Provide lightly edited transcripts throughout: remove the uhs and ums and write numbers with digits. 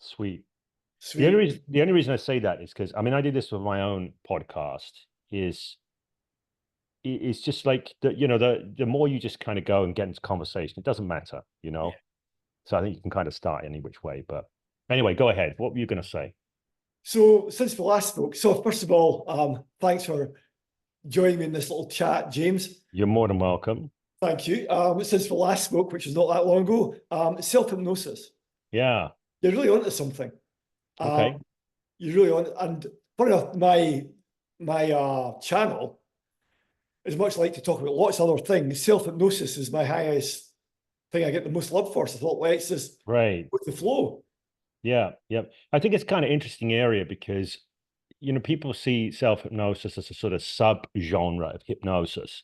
Sweet. Sweet. The only reason I say that is because I mean I did this with my own podcast. Is it's just like the more you just kind of go and get into conversation, it doesn't matter, you Yeah. know. So I think you can kind of start any which way. But anyway, go ahead. What were you going to say? So since we last spoke, so first of all, thanks for joining me in this little chat, James. You're more than welcome. Thank you. Since we last spoke, which was not that long ago, self-hypnosis. Yeah. You're really onto something. Okay. You're really on, and funny enough, my channel is much like to talk about lots of other things. Self-hypnosis is my highest thing I get the most love for. So I thought, let's just Great. with the flow. Yeah. Yeah. I think it's kind of interesting area because people see self-hypnosis as a sort of sub-genre of hypnosis.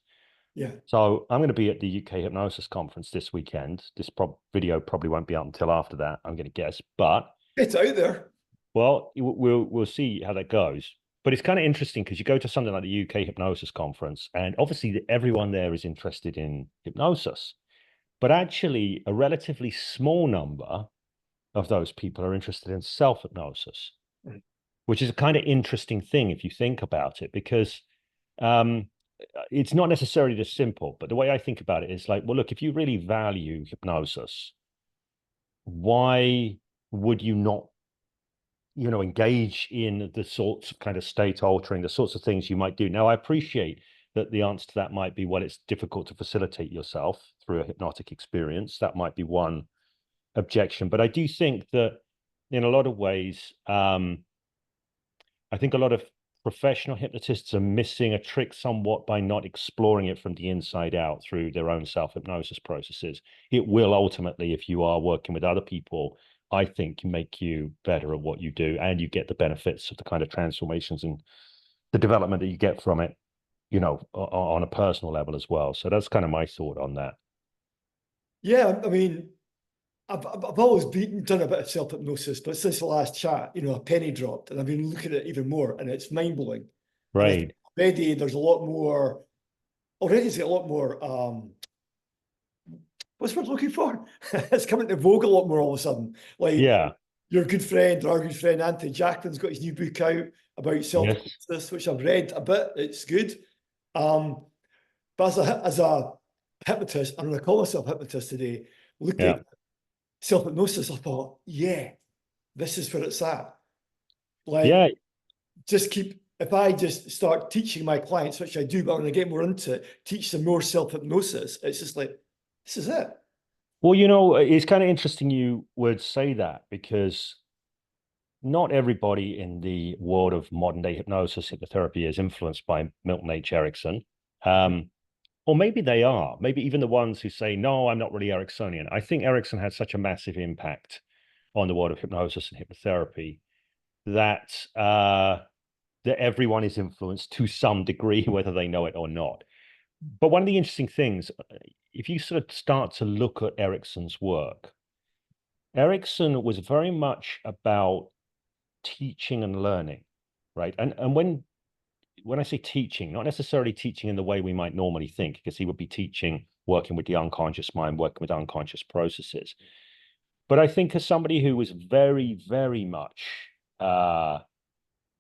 Yeah, So I'm going to be at the UK Hypnosis Conference this weekend. This video probably won't be out until after that, I'm going to guess. But it's out there. well, we'll see how that goes. But it's kind of interesting because you go to something like the UK Hypnosis Conference, and obviously everyone there is interested in hypnosis. But actually, a relatively small number of those people are interested in self-hypnosis, Mm. which is a kind of interesting thing if you think about it, because um, it's not necessarily just simple. But the way I think about it is like, well, look, if you really value hypnosis, why would you not engage in the sorts of kind of state altering, the sorts of things you might do? Now, I appreciate that the answer to that might be, well, it's difficult to facilitate yourself through a hypnotic experience. That might be one objection. But I do think that in a lot of ways, I think a lot of professional hypnotists are missing a trick somewhat by not exploring it from the inside out through their own self-hypnosis processes. It will ultimately, if you are working with other people, I think make you better at what you do, and you get the benefits of the kind of transformations and the development that you get from it, on a personal level as well. So that's kind of my thought on that. Yeah, I mean, I've always done a bit of self-hypnosis, but since the last chat, a penny dropped, and I've been looking at it even more, and it's mind-blowing. And I think Right. already there's a lot more. Already, it's got a lot more. What's what I'm looking for? It's coming to vogue a lot more all of a sudden. Like Yeah. your good friend, our good friend Anthony Jackman's got his new book out about Yes. self-hypnosis, which I've read a bit. It's good. Um, but as a hypnotist, I'm going to call myself hypnotist today. Yeah. Looking self-hypnosis, I thought, yeah, this is where it's at. Like, Yeah. if I just start teaching my clients, which I do, but when I get more into it, teach them more self-hypnosis, it's just like, this is it. Well, it's kind of interesting you would say that because not everybody in the world of modern day hypnosis, hypnotherapy is influenced by Milton H. Erickson. Or maybe they are, maybe even the ones who say, no, I'm not really Ericksonian. I think Erickson had such a massive impact on the world of hypnosis and hypnotherapy that that everyone is influenced to some degree, whether they know it or not. But one of the interesting things, if you sort of start to look at Erickson's work, Erickson was very much about teaching and learning, right? And when I say teaching, not necessarily teaching in the way we might normally think, because he would be teaching, working with the unconscious mind, working with unconscious processes. But I think as somebody who was very, very much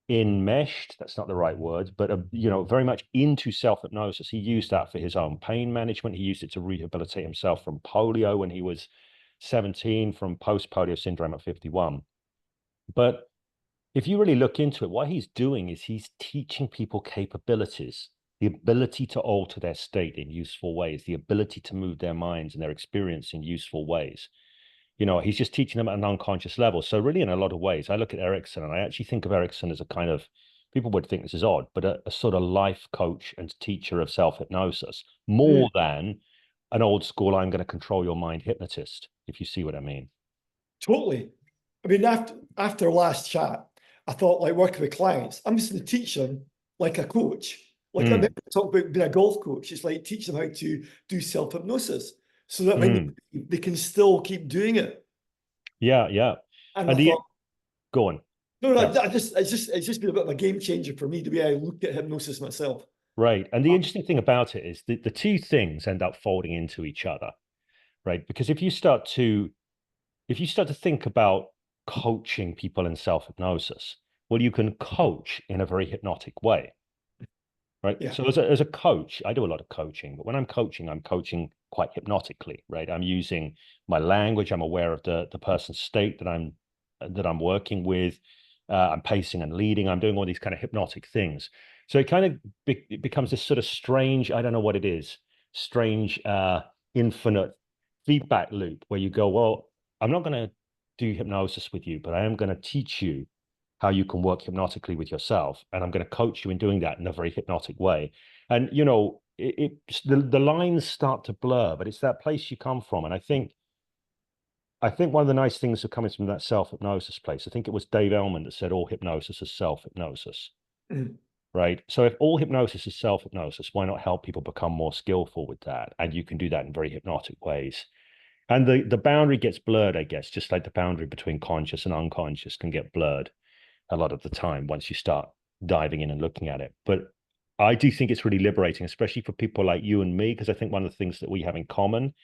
enmeshed, that's not the right word, but very much into self-hypnosis. He used that for his own pain management. He used it to rehabilitate himself from polio when he was 17, from post-polio syndrome at 51. But if you really look into it, what he's doing is he's teaching people capabilities, the ability to alter their state in useful ways, the ability to move their minds and their experience in useful ways. He's just teaching them at an unconscious level. So really, in a lot of ways, I look at Erickson and I actually think of Erickson as a kind of, people would think this is odd, but a sort of life coach and teacher of self-hypnosis, more than an old school, I'm going to control your mind hypnotist, if you see what I mean. Totally. I mean, after last chat, I thought, like, working with clients, I'm just going to teach them like a coach. Like I talk about being a golf coach. It's like teach them how to do self-hypnosis so that when they can still keep doing it. Yeah, yeah. And I And thought, go on. no, Yeah. it's just been a bit of a game changer for me the way I look at hypnosis myself. Right. And the interesting thing about it is the two things end up folding into each other, right? Because if you start to think about coaching people in self-hypnosis? Well, you can coach in a very hypnotic way, right? Yeah. So as a coach, I do a lot of coaching, but when I'm coaching quite hypnotically, right? I'm using my language. I'm aware of the person's state that I'm working with. I'm pacing and leading. I'm doing all these kind of hypnotic things. So it kind of it becomes this sort of strange, I don't know what it is, strange, infinite feedback loop where you go, well, I'm not going to do hypnosis with you, but I am going to teach you how you can work hypnotically with yourself. And I'm going to coach you in doing that in a very hypnotic way. And, you know, the lines start to blur, but it's that place you come from. And I think one of the nice things that comes from that self-hypnosis place, I think it was Dave Ellman that said all hypnosis is self-hypnosis, Mm. right? So if all hypnosis is self-hypnosis, why not help people become more skillful with that? And you can do that in very hypnotic ways. And the boundary gets blurred, I guess, just like the boundary between conscious and unconscious can get blurred a lot of the time once you start diving in and looking at it. But I do think it's really liberating, especially for people like you and me, because I think one of the things that we have in common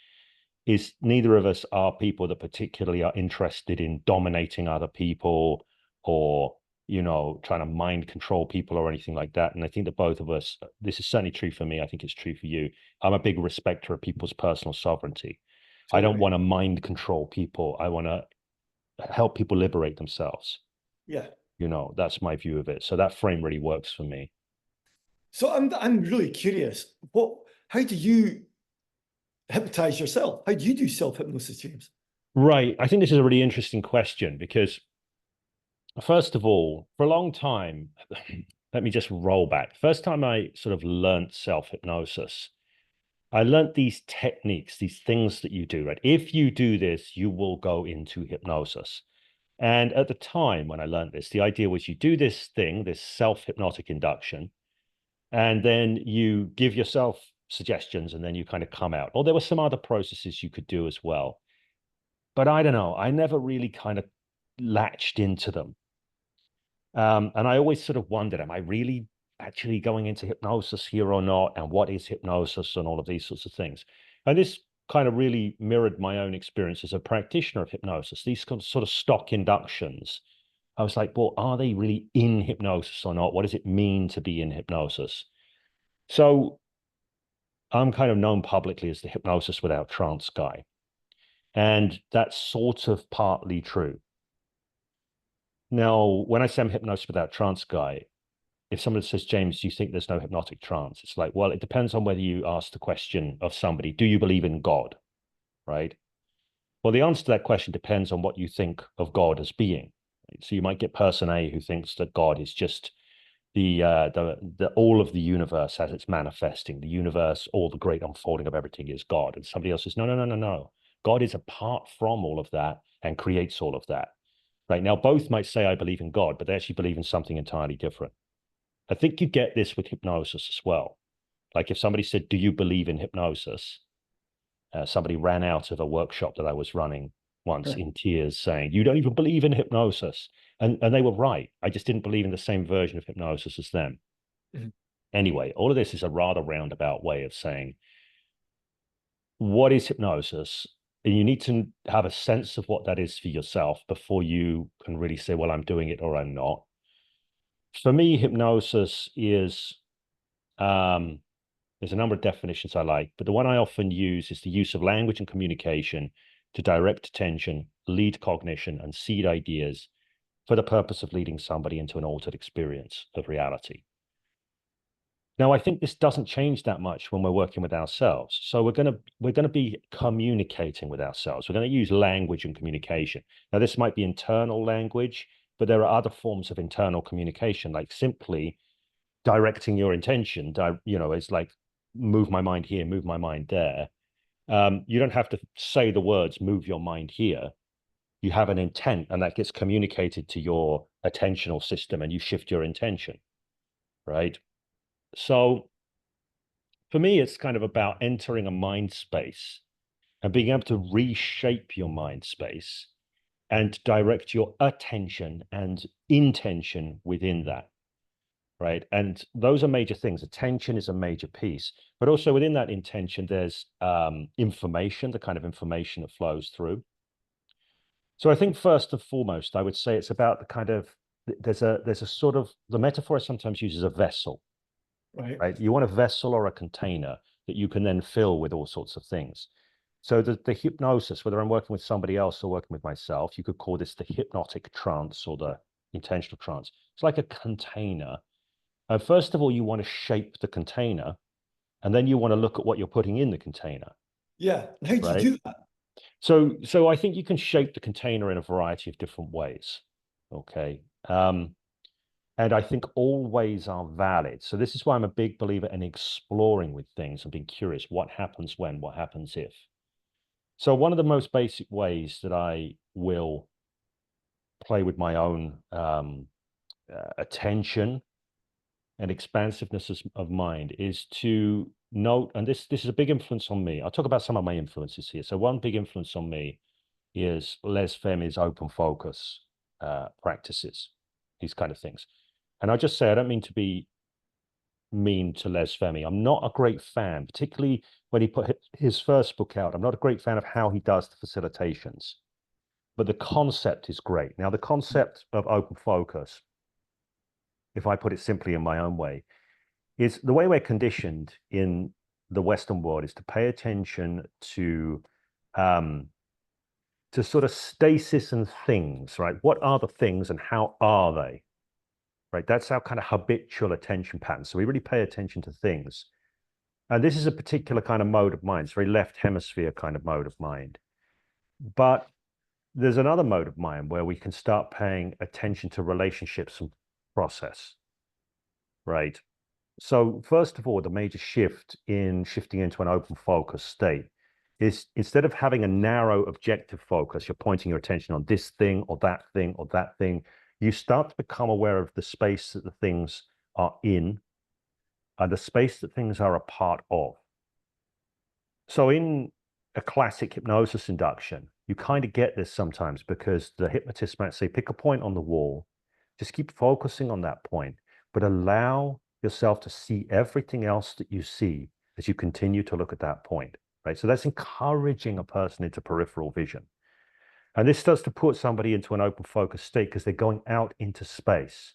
is neither of us are people that particularly are interested in dominating other people or, you know, trying to mind control people or anything like that. And I think that both of us, this is certainly true for me. I think it's true for you. I'm a big respecter of people's personal sovereignty. I don't Totally. want to mind control people. I want to help people liberate themselves. Yeah. You know, that's my view of it. So that frame really works for me. So I'm really curious. How do you hypnotize yourself? How do you do self-hypnosis, James? Right. I think this is a really interesting question because, first of all, for a long time, let me just roll back. First time I sort of learned self-hypnosis, I learned these techniques, these things that you do, right? If you do this, you will go into hypnosis. And at the time when I learned this, the idea was you do this thing, this self-hypnotic induction, and then you give yourself suggestions and then you kind of come out. Or there were some other processes you could do as well. But I don't know, I never really kind of latched into them. And I always sort of wondered, am I really actually going into hypnosis here or not? And what is hypnosis and all of these sorts of things? And this kind of really mirrored my own experience as a practitioner of hypnosis. These sort of stock inductions. I was like, well, are they really in hypnosis or not? What does it mean to be in hypnosis? So I'm kind of known publicly as the hypnosis without trance guy. And that's sort of partly true. Now, when I say I'm hypnosis without trance guy, if someone says, James, do you think there's no hypnotic trance? It's like, well, it depends on whether you ask the question of somebody, do you believe in God? Right? Well, the answer to that question depends on what you think of God as being. Right? So you might get person A who thinks that God is just the all of the universe as it's manifesting. The universe, all the great unfolding of everything is God. And somebody else says, no, no, no, no, no. God is apart from all of that and creates all of that. Right now, both might say, I believe in God, but they actually believe in something entirely different. I think you get this with hypnosis as well. Like if somebody said, do you believe in hypnosis? Somebody ran out of a workshop that I was running once in tears saying, you don't even believe in hypnosis. And they were right. I just didn't believe in the same version of hypnosis as them. Mhm. Anyway, all of this is a rather roundabout way of saying, what is hypnosis? And you need to have a sense of what that is for yourself before you can really say, well, I'm doing it or I'm not. For me, hypnosis is, there's a number of definitions I like, but the one I often use is the use of language and communication to direct attention, lead cognition, and seed ideas for the purpose of leading somebody into an altered experience of reality. Now, I think this doesn't change that much when we're working with ourselves. So we're gonna be communicating with ourselves. We're going to use language and communication. Now, this might be internal language, but there are other forms of internal communication, like simply directing your intention. You know, it's like move my mind here, move my mind there. You don't have to say the words "move your mind here." You have an intent, and that gets communicated to your attentional system, and you shift your intention, right? So for me, it's kind of about entering a mind space and being able to reshape your mind space and direct your attention and intention within that, right? And those are major things. Attention is a major piece, but also within that intention, there's information, the kind of information that flows through. So I think first and foremost, I would say it's about the kind of, there's a sort of, the metaphor I sometimes use is a vessel, Right. right? You want a vessel or a container that you can then fill with all sorts of things. So the hypnosis, whether I'm working with somebody else or working with myself, you could call this the hypnotic trance or the intentional trance. It's like a container. First of all, you want to shape the container, and then you want to look at what you're putting in the container, Yeah. And how do you right? do that? So I think you can shape the container in a variety of different ways. Okay. And I think all ways are valid. So this is why I'm a big believer in exploring with things and being curious. What happens when? What happens if? So one of the most basic ways that I will play with my own attention and expansiveness of mind is to note, and this is a big influence on me. I'll talk about some of my influences here. So one big influence on me is Les Femi's open focus practices, these kind of things. And I just say, I don't mean to be mean to Les Femi. I'm not a great fan, particularly when he put his first book out. I'm not a great fan of how he does the facilitations, but the concept is great. Now, the concept of open focus, if I put it simply in my own way, is the way we're conditioned in the Western world is to pay attention to sort of stasis and things, right? What are the things and how are they? Right? That's our kind of habitual attention pattern. So we really pay attention to things. And this is a particular kind of mode of mind. It's a very left hemisphere kind of mode of mind. But there's another mode of mind where we can start paying attention to relationships and process, right? So first of all, the major shift in shifting into an open focus state is instead of having a narrow objective focus, you're pointing your attention on this thing or that thing or that thing. You start to become aware of the space that the things are in and the space that things are a part of. So in a classic hypnosis induction, you kind of get this sometimes because the hypnotist might say, pick a point on the wall, just keep focusing on that point, but allow yourself to see everything else that you see as you continue to look at that point, right? So that's encouraging a person into peripheral vision. And this starts to put somebody into an open focus state because they're going out into space.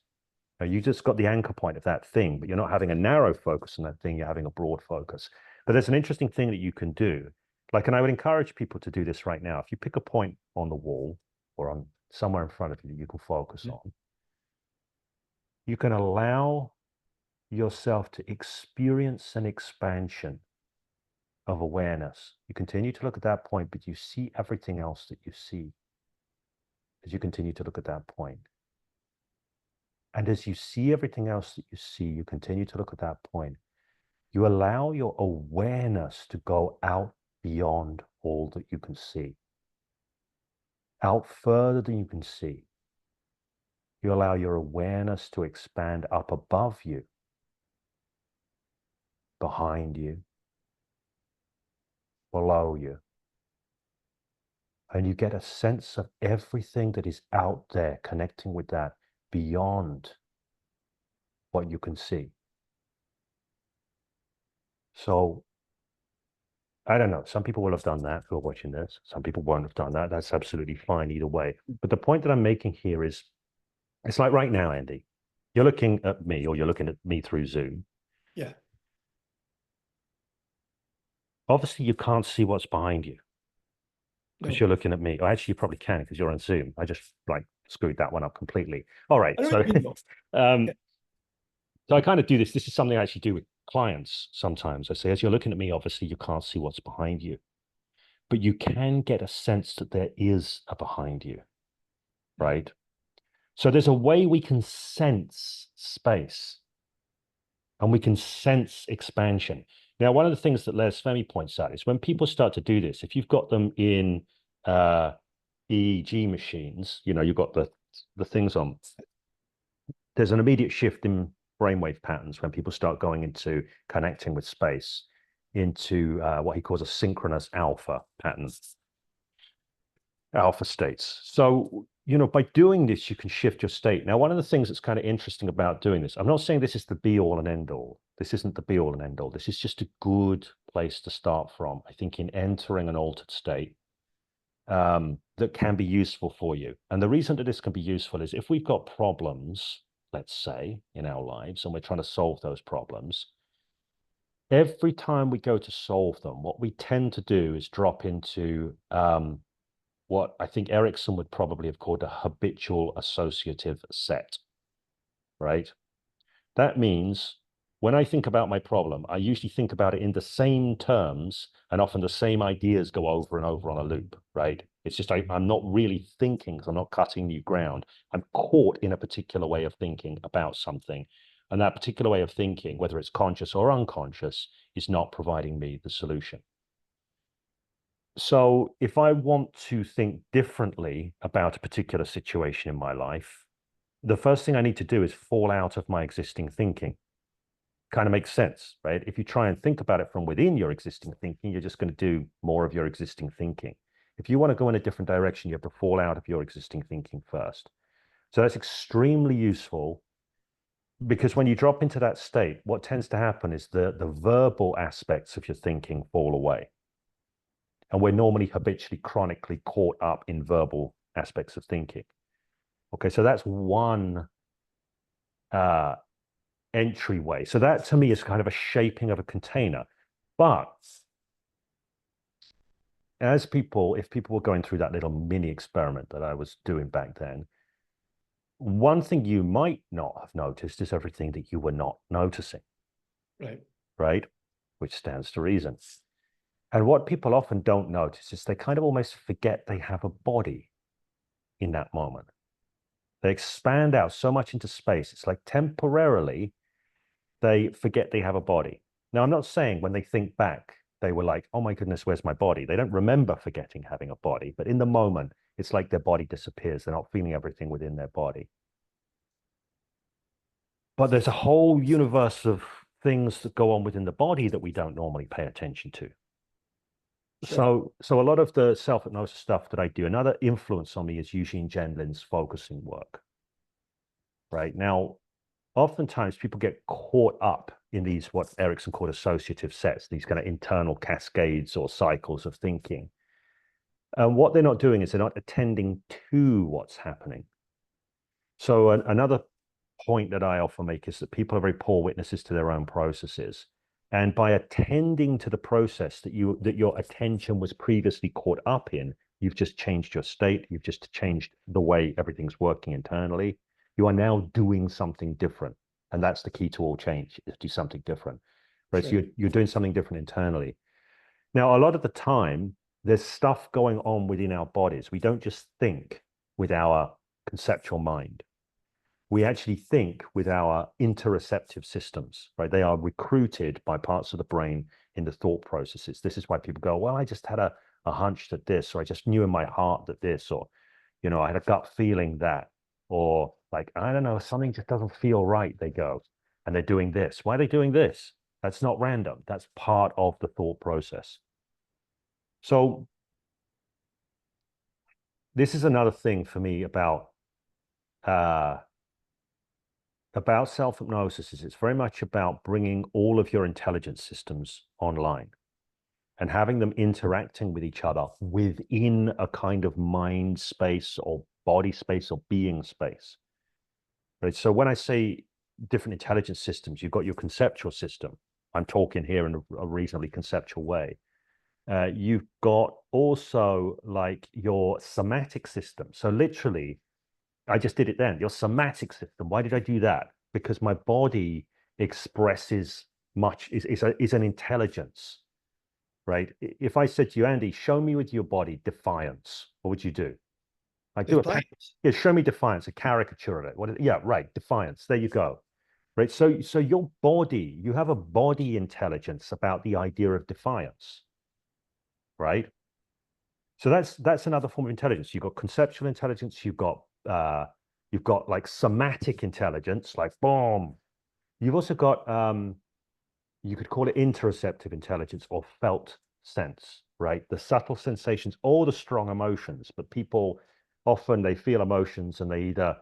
Now, you just got the anchor point of that thing, but you're not having a narrow focus on that thing, you're having a broad focus. But there's an interesting thing that you can do. Like, and I would encourage people to do this right now. If you pick a point on the wall or on somewhere in front of you that you can focus on, you can allow yourself to experience an expansion of awareness. You continue to look at that point, but you see everything else that you see as you continue to look at that point. And as you see everything else that you see, you continue to look at that point. You allow your awareness to go out beyond all that you can see, out further than you can see. You allow your awareness to expand up above you, behind you, below you. And you get a sense of everything that is out there, connecting with that beyond what you can see. So, I don't know. Some people will have done that who are watching this. Some people won't have done that. That's absolutely fine either way. But the point that I'm making here is, it's like right now, Andy, you're looking at me or you're looking at me through Zoom. Yeah. Obviously, you can't see what's behind you because No. you're looking at me. Or actually, you probably can because you're on Zoom. I just like screwed that one up completely. All right. I know So, what you mean, though. um, Yeah. so I kind of do this. This is something I actually do with clients sometimes. I say, as you're looking at me, obviously, you can't see what's behind you, but you can get a sense that there is a behind you, right? So there's a way we can sense space and we can sense expansion. Now, one of the things that Les Femi points out is when people start to do this, if you've got them in EEG machines, you know, you've got the things on, there's an immediate shift in brainwave patterns when people start going into connecting with space into what he calls a synchronous alpha pattern, alpha states. So, you know, by doing this, you can shift your state. Now, one of the things that's kind of interesting about doing this, I'm not saying this is the be all and end all. This isn't the be all and end all. This is just a good place to start from, I think, in entering an altered state. that can be useful for you. And the reason that this can be useful is if we've got problems, let's say, in our lives, and we're trying to solve those problems, every time we go to solve them, what we tend to do is drop into what I think Erickson would probably have called a habitual associative set, right? That means when I think about my problem, I usually think about it in the same terms, and often the same ideas go over and over on a loop, right? It's just I'm not really thinking because I'm not cutting new ground. I'm caught in a particular way of thinking about something. And that particular way of thinking, whether it's conscious or unconscious, is not providing me the solution. So if I want to think differently about a particular situation in my life, the first thing I need to do is fall out of my existing thinking. Kind of makes sense, right? If you try and think about it from within your existing thinking, you're just going to do more of your existing thinking. If you want to go in a different direction, you have to fall out of your existing thinking first. So that's extremely useful because when you drop into that state, what tends to happen is the verbal aspects of your thinking fall away. And we're normally habitually, chronically caught up in verbal aspects of thinking. Okay, so that's one entryway. So that to me is kind of a shaping of a container. But if people were going through that little mini experiment that I was doing back then, one thing you might not have noticed is everything that you were not noticing. Right? Which stands to reason. And what people often don't notice is they kind of almost forget they have a body in that moment. They expand out so much into space. It's like temporarily they forget they have a body. Now, I'm not saying when they think back, they were like, oh my goodness, where's my body? They don't remember forgetting having a body, but in the moment, it's like their body disappears. They're not feeling everything within their body. But there's a whole universe of things that go on within the body that we don't normally pay attention to. Sure. So a lot of the self-hypnosis stuff that I do, another influence on me is Eugene Gendlin's focusing work. Right now, oftentimes people get caught up in these, what Erickson called associative sets, these kind of internal cascades or cycles of thinking. And what they're not doing is they're not attending to what's happening. So another point that I often make is that people are very poor witnesses to their own processes. And by attending to the process that your attention was previously caught up in, you've just changed your state. You've just changed the way everything's working internally. You are now doing something different. And that's the key to all change, is do something different. Right. Sure. So you're doing something different internally. Now, a lot of the time, there's stuff going on within our bodies. We don't just think with our conceptual mind. We actually think with our interoceptive systems, right? They are recruited by parts of the brain in the thought processes. This is why people go, well, I just had a hunch that this, or I just knew in my heart that this, or, I had a gut feeling that, or like, I don't know, something just doesn't feel right, they go, and they're doing this. Why are they doing this? That's not random. That's part of the thought process. So this is another thing for me about self-hypnosis is it's very much about bringing all of your intelligence systems online and having them interacting with each other within a kind of mind space or body space or being space. Right? So when I say different intelligence systems, you've got your conceptual system. I'm talking here in a reasonably conceptual way. You've got also like your somatic system. So literally, I just did it then. Your somatic system. Why did I do that? Because my body expresses is an intelligence, right? If I said to you, Andy, show me with your body defiance, what would you do? I do yeah, show me defiance, a caricature of it. Yeah, right, defiance. There you go. Right. So your body, you have a body intelligence about the idea of defiance, right? So that's another form of intelligence. You've got conceptual intelligence, you've got like somatic intelligence, like boom. You've also got you could call it interoceptive intelligence or felt sense, right? The subtle sensations, all the strong emotions, but people often they feel emotions and they either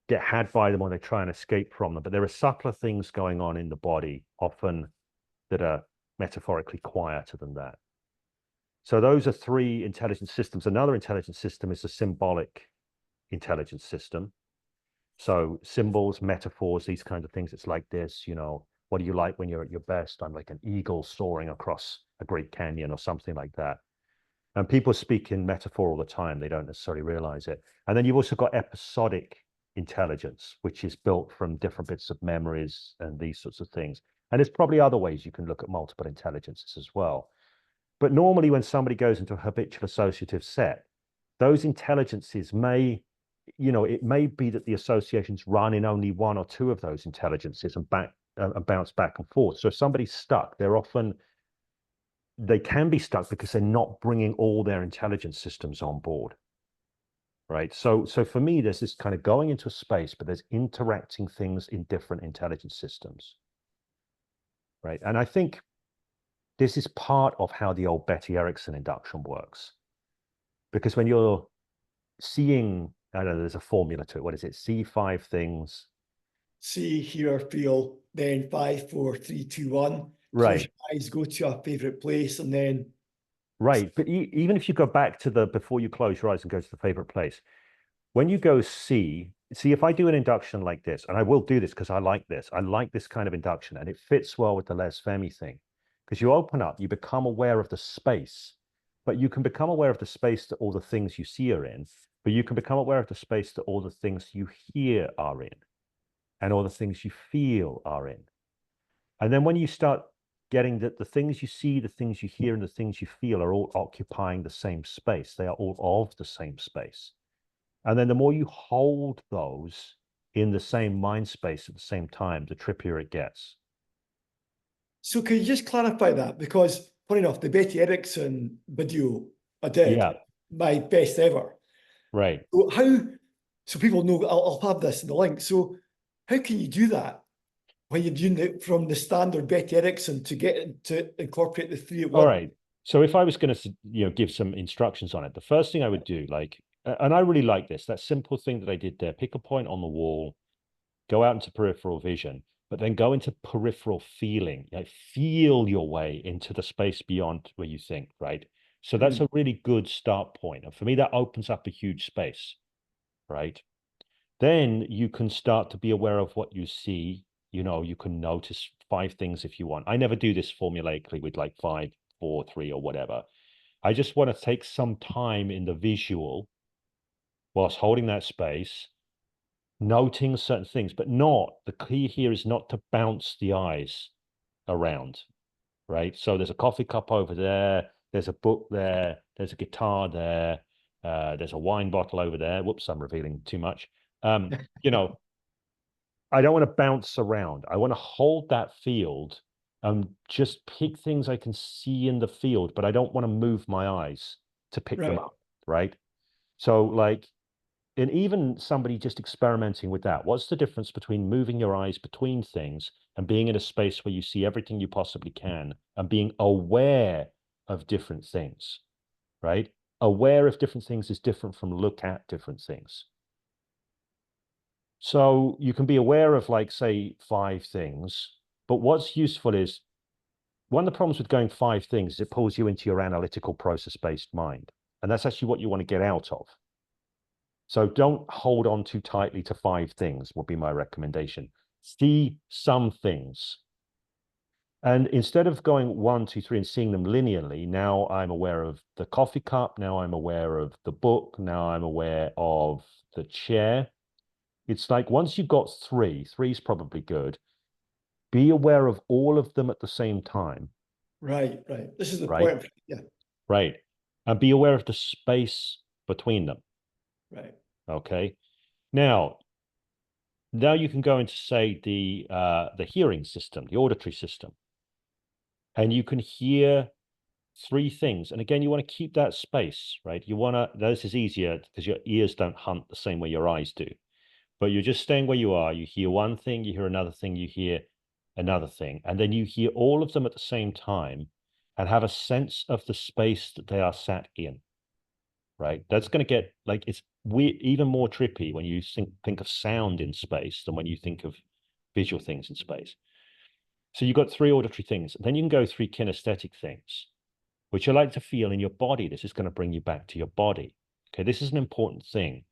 get had by them or they try and escape from them. But there are subtler things going on in the body, often that are metaphorically quieter than that. So those are three intelligence systems. Another intelligence system is the symbolic intelligence system. So symbols, metaphors, these kinds of things. It's like this, what do you like when you're at your best? I'm like an eagle soaring across a great canyon or something like that. And people speak in metaphor all the time. They don't necessarily realize it. And then you've also got episodic intelligence, which is built from different bits of memories and these sorts of things. And there's probably other ways you can look at multiple intelligences as well. But normally when somebody goes into a habitual associative set, those intelligences may, it may be that the associations run in only one or two of those intelligences and bounce back and forth. So if somebody's stuck, they can be stuck because they're not bringing all their intelligence systems on board, right? So for me, there's this kind of going into a space, but there's interacting things in different intelligence systems, right? And I think this is part of how the old Betty Erickson induction works. Because when you're seeing, I don't know, there's a formula to it. What is it? See five things. See, hear, feel, then 5, 4, 3, 2, 1. Close Right. your eyes, go to a favorite place, and then. Right. But even if you go back to before you close your eyes and go to the favorite place, when you go see, if I do an induction like this, and I will do this because I like this kind of induction, and it fits well with the Les Femi thing, because you open up, you become aware of the space, but you can become aware of the space that all the things you see are in, but you can become aware of the space that all the things you hear are in, and all the things you feel are in. And then when you start getting that the things you see, the things you hear, and the things you feel are all occupying the same space, they are all of the same space. And then the more you hold those in the same mind space at the same time, the trippier it gets. So can you just clarify that? Because funny enough, the Betty Erickson video I did, Yeah, my best ever. right. So people know, I'll have this in the link. So how can you do that when you're doing it from the standard Betty Erickson to get to incorporate the 3 at All once? right. So if I was going to, give some instructions on it, the first thing I would do, and I really like this, that simple thing that I did there, pick a point on the wall, go out into peripheral vision, but then go into peripheral feeling, feel your way into the space beyond where you think, right? So that's a really good start point. And for me, that opens up a huge space, right? Then you can start to be aware of what you see. You can notice 5 things if you want. I never do this formulaically with like 5, 4, 3, or whatever. I just want to take some time in the visual whilst holding that space, noting certain things, but the key here is not to bounce the eyes around, right? So there's a coffee cup over there, there's a book there, there's a guitar there, there's a wine bottle over there. Whoops, I'm revealing too much. You know, I don't want to bounce around. I want to hold that field and just pick things I can see in the field, but I don't want to move my eyes to pick them Right. up, right? So and even somebody just experimenting with that, what's the difference between moving your eyes between things and being in a space where you see everything you possibly can and being aware of different things, right? Aware of different things is different from look at different things. So you can be aware of, like, say, 5 things, but what's useful is one of the problems with going 5 things is it pulls you into your analytical process-based mind. And that's actually what you want to get out of. So don't hold on too tightly to 5 things, would be my recommendation. See some things. And instead of going 1, 2, 3 and seeing them linearly, now I'm aware of the coffee cup, now I'm aware of the book, now I'm aware of the chair. It's like once you've got 3, 3 is probably good. Be aware of all of them at the same time. Right. This is the Right. point. Yeah. Right. And be aware of the space between them. Right. Okay. Now you can go into, say, the hearing system, the auditory system, and you can hear 3 things. And again, you want to keep that space, right? This is easier because your ears don't hunt the same way your eyes do. But you're just staying where you are. You hear one thing, you hear another thing, you hear another thing, and then you hear all of them at the same time and have a sense of the space that they are sat in, right? That's going to get, like, it's weird, even more trippy when you think of sound in space than when you think of visual things in space. So you've got 3 auditory things. Then you can go 3 kinesthetic things. which you like to feel in your body. This is going to bring you back to your body. Okay, this is an important thing.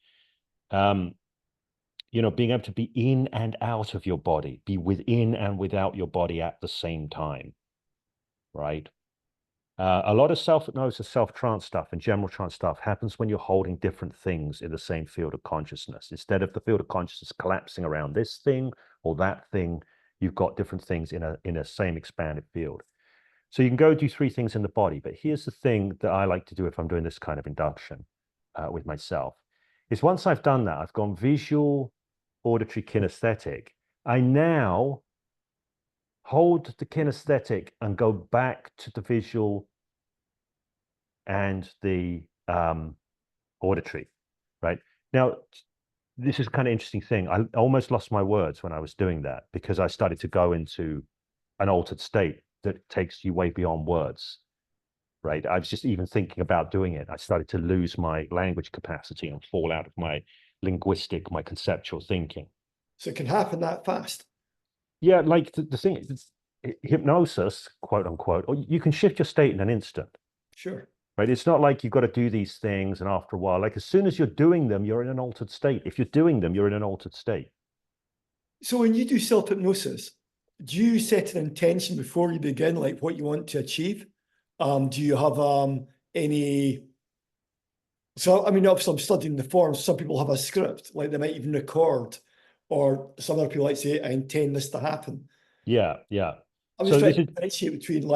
You know, being able to be in and out of your body, be within and without your body at the same time, right? A lot of self-hypnosis, self-trance stuff and general trance stuff happens when you're holding different things in the same field of consciousness. Instead of the field of consciousness collapsing around this thing or that thing, you've got different things in a same expanded field. So you can go do three things in the body, but here's the thing that I like to do if I'm doing this kind of induction with myself, is once I've done that, I've gone visual, auditory, kinesthetic, I now hold the kinesthetic and go back to the visual and the auditory, right? Now, this is kind of interesting thing. I almost lost my words when I was doing that because I started to go into an altered state that takes you way beyond words, right? I was just even thinking about doing it. I started to lose my language capacity and fall out of my linguistic, my conceptual thinking. So it can happen that fast. Yeah, like the thing is, hypnosis, quote unquote, or you can shift your state in an instant. Sure. Right? It's not like you've got to do these things and after a while, like as soon as you're doing them, you're in an altered state. If you're doing them, you're in an altered state. So when you do self-hypnosis, do you set an intention before you begin, like what you want to achieve? Do you have any? So I mean, obviously, I'm studying the forms. Some people have a script, like they might even record, or some other people like say, "I intend this to happen." Yeah, yeah. I'm just So trying this to is differentiate between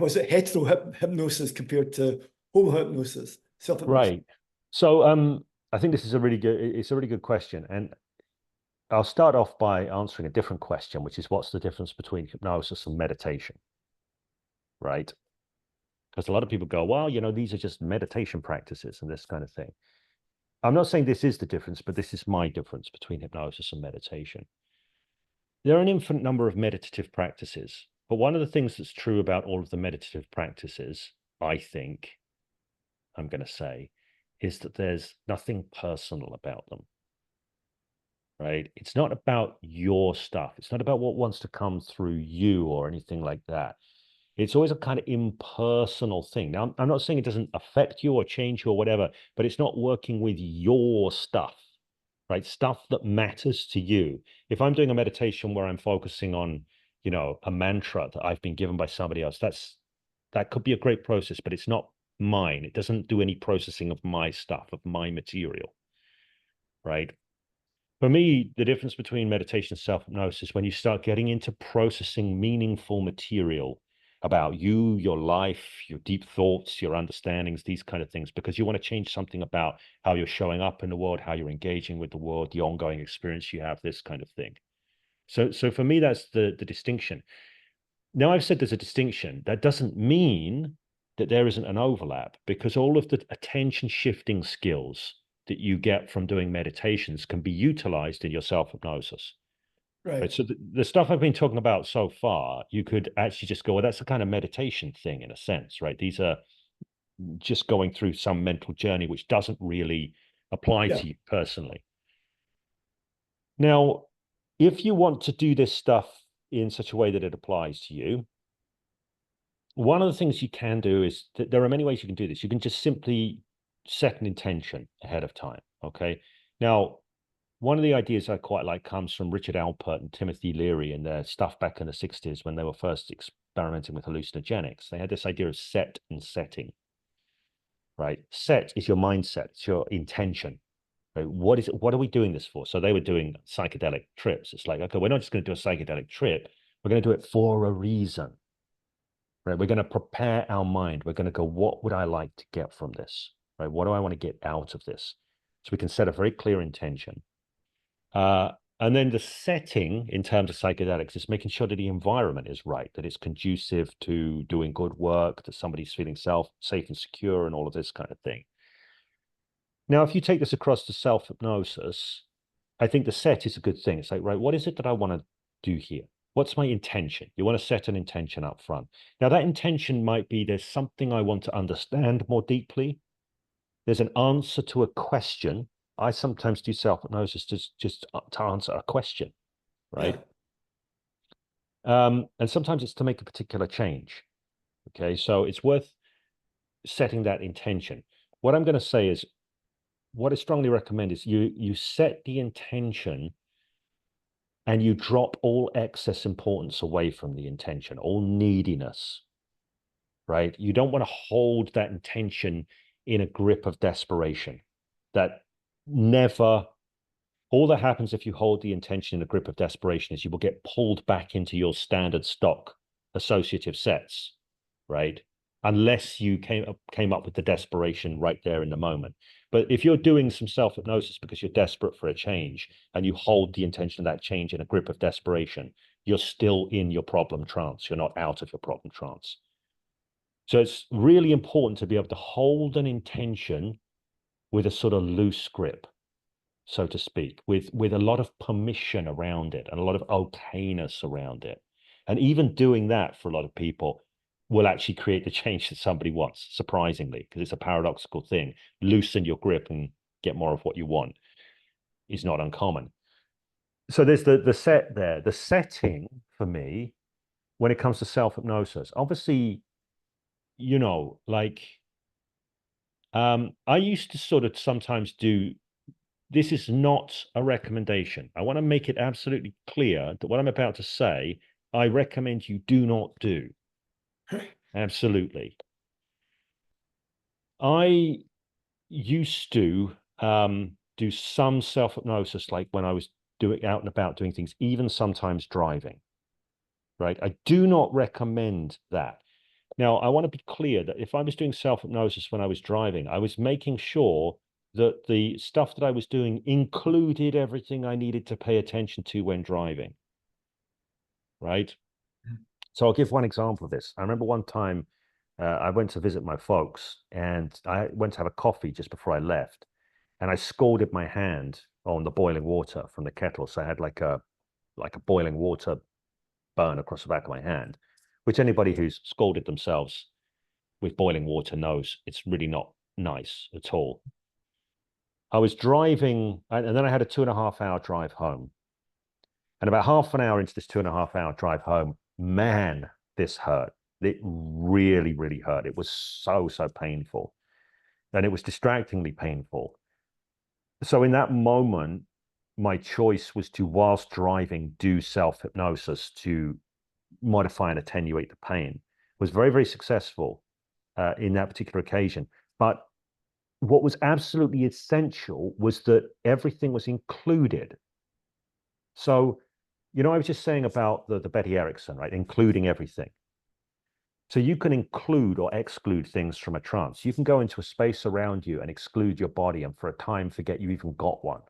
was it hypnosis compared to homo hypnosis, self-hypnosis? right. So I think this is a really good, it's a really good question. And I'll start off by answering a different question, which is what's the difference between hypnosis and meditation, right? Because a lot of people go, well, you know, these are just meditation practices and this kind of thing. I'm not saying this is the difference, but this is my difference between hypnosis and meditation. There are an infinite number of meditative practices, but one of the things that's true about all of the meditative practices, I think, I'm going to say, is that there's nothing personal about them, right? It's not about your stuff. It's not about what wants to come through you or anything like that. It's always a kind of impersonal thing. Now, I'm not saying it doesn't affect you or change you or whatever, but it's not working with your stuff, right? Stuff that matters to you. If I'm doing a meditation where I'm focusing on, you know, a mantra that I've been given by somebody else, that could be a great process, but it's not mine. It doesn't do any processing of my stuff, of my material, right? For me, the difference between meditation and self-hypnosis, when you start getting into processing meaningful material about you, your life, your deep thoughts, your understandings, these kind of things, because you want to change something about how you're showing up in the world, how you're engaging with the world, the ongoing experience you have, this kind of thing. So for me, that's the distinction. Now, I've said there's a distinction. That doesn't mean that there isn't an overlap, because all of the attention shifting skills that you get from doing meditations can be utilized in your self-hypnosis. Right. Right. So the stuff I've been talking about so far, you could actually just go, well, that's a kind of meditation thing in a sense, right? These are just going through some mental journey which doesn't really apply Yeah. to you personally. Now, if you want to do this stuff in such a way that it applies to you, one of the things you can do is that there are many ways you can do this. You can just simply set an intention ahead of time. Okay. Now, one of the ideas I quite like comes from Richard Alpert and Timothy Leary and their stuff back in the 60s when they were first experimenting with hallucinogenics. They had this idea of set and setting, right? Set is your mindset, it's your intention. Right? What is it? What are we doing this for? So they were doing psychedelic trips. It's like, okay, we're not just going to do a psychedelic trip. We're going to do it for a reason. Right? We're going to prepare our mind. We're going to go, what would I like to get from this? Right? What do I want to get out of this? So we can set a very clear intention. And then the setting in terms of psychedelics is making sure that the environment is right, that it's conducive to doing good work, that somebody's feeling safe and secure and all of this kind of thing. Now, if you take this across to self-hypnosis, I think the set is a good thing. It's like, right, what is it that I want to do here? What's my intention? You want to set an intention up front. Now, that intention might be there's something I want to understand more deeply. There's an answer to a question. I sometimes do self-hypnosis just to answer a question, right? Yeah. And sometimes it's to make a particular change, Okay, so it's worth setting that intention. What I'm going to say is, what I strongly recommend is you set the intention and you drop all excess importance away from the intention, all neediness, right? You don't want to hold that intention in a grip of desperation. That never, all that happens if you hold the intention in a grip of desperation is you will get pulled back into your standard stock associative sets, right? Unless you came up with the desperation right there in the moment. But if you're doing some self-hypnosis because you're desperate for a change and you hold the intention of that change in a grip of desperation, you're still in your problem trance. You're not out of your problem trance. So it's really important to be able to hold an intention with a sort of loose grip, so to speak, with a lot of permission around it and a lot of okayness around it. And even doing that for a lot of people will actually create the change that somebody wants, surprisingly, because it's a paradoxical thing. Loosen your grip and get more of what you want is not uncommon. So there's the set there. The setting for me, when it comes to self-hypnosis, obviously, you know, like I used to sort of sometimes do, this is not a recommendation. I want to make it absolutely clear that what I'm about to say, I recommend you do not do. Absolutely. I used to do some self-hypnosis, like when I was doing out and about doing things, even sometimes driving, right? I do not recommend that. Now, I want to be clear that if I was doing self-hypnosis when I was driving, I was making sure that the stuff that I was doing included everything I needed to pay attention to when driving, right? So I'll give one example of this. I remember one time I went to visit my folks and I went to have a coffee just before I left, and I scalded my hand on the boiling water from the kettle. So I had like a boiling water burn across the back of my hand, which anybody who's scalded themselves with boiling water knows it's really not nice at all. I was driving, and then I had a 2.5 hour drive home. And about half an hour into this 2.5 hour drive home, man, this hurt. It really, really hurt. It was so, so painful. And it was distractingly painful. So in that moment, my choice was to, whilst driving, do self-hypnosis to modify and attenuate the pain. It was very, very successful in that particular occasion. But what was absolutely essential was that everything was included. So, you know, I was just saying about the Betty Erickson, right? Including everything. So you can include or exclude things from a trance. You can go into a space around you and exclude your body and for a time forget you even got one.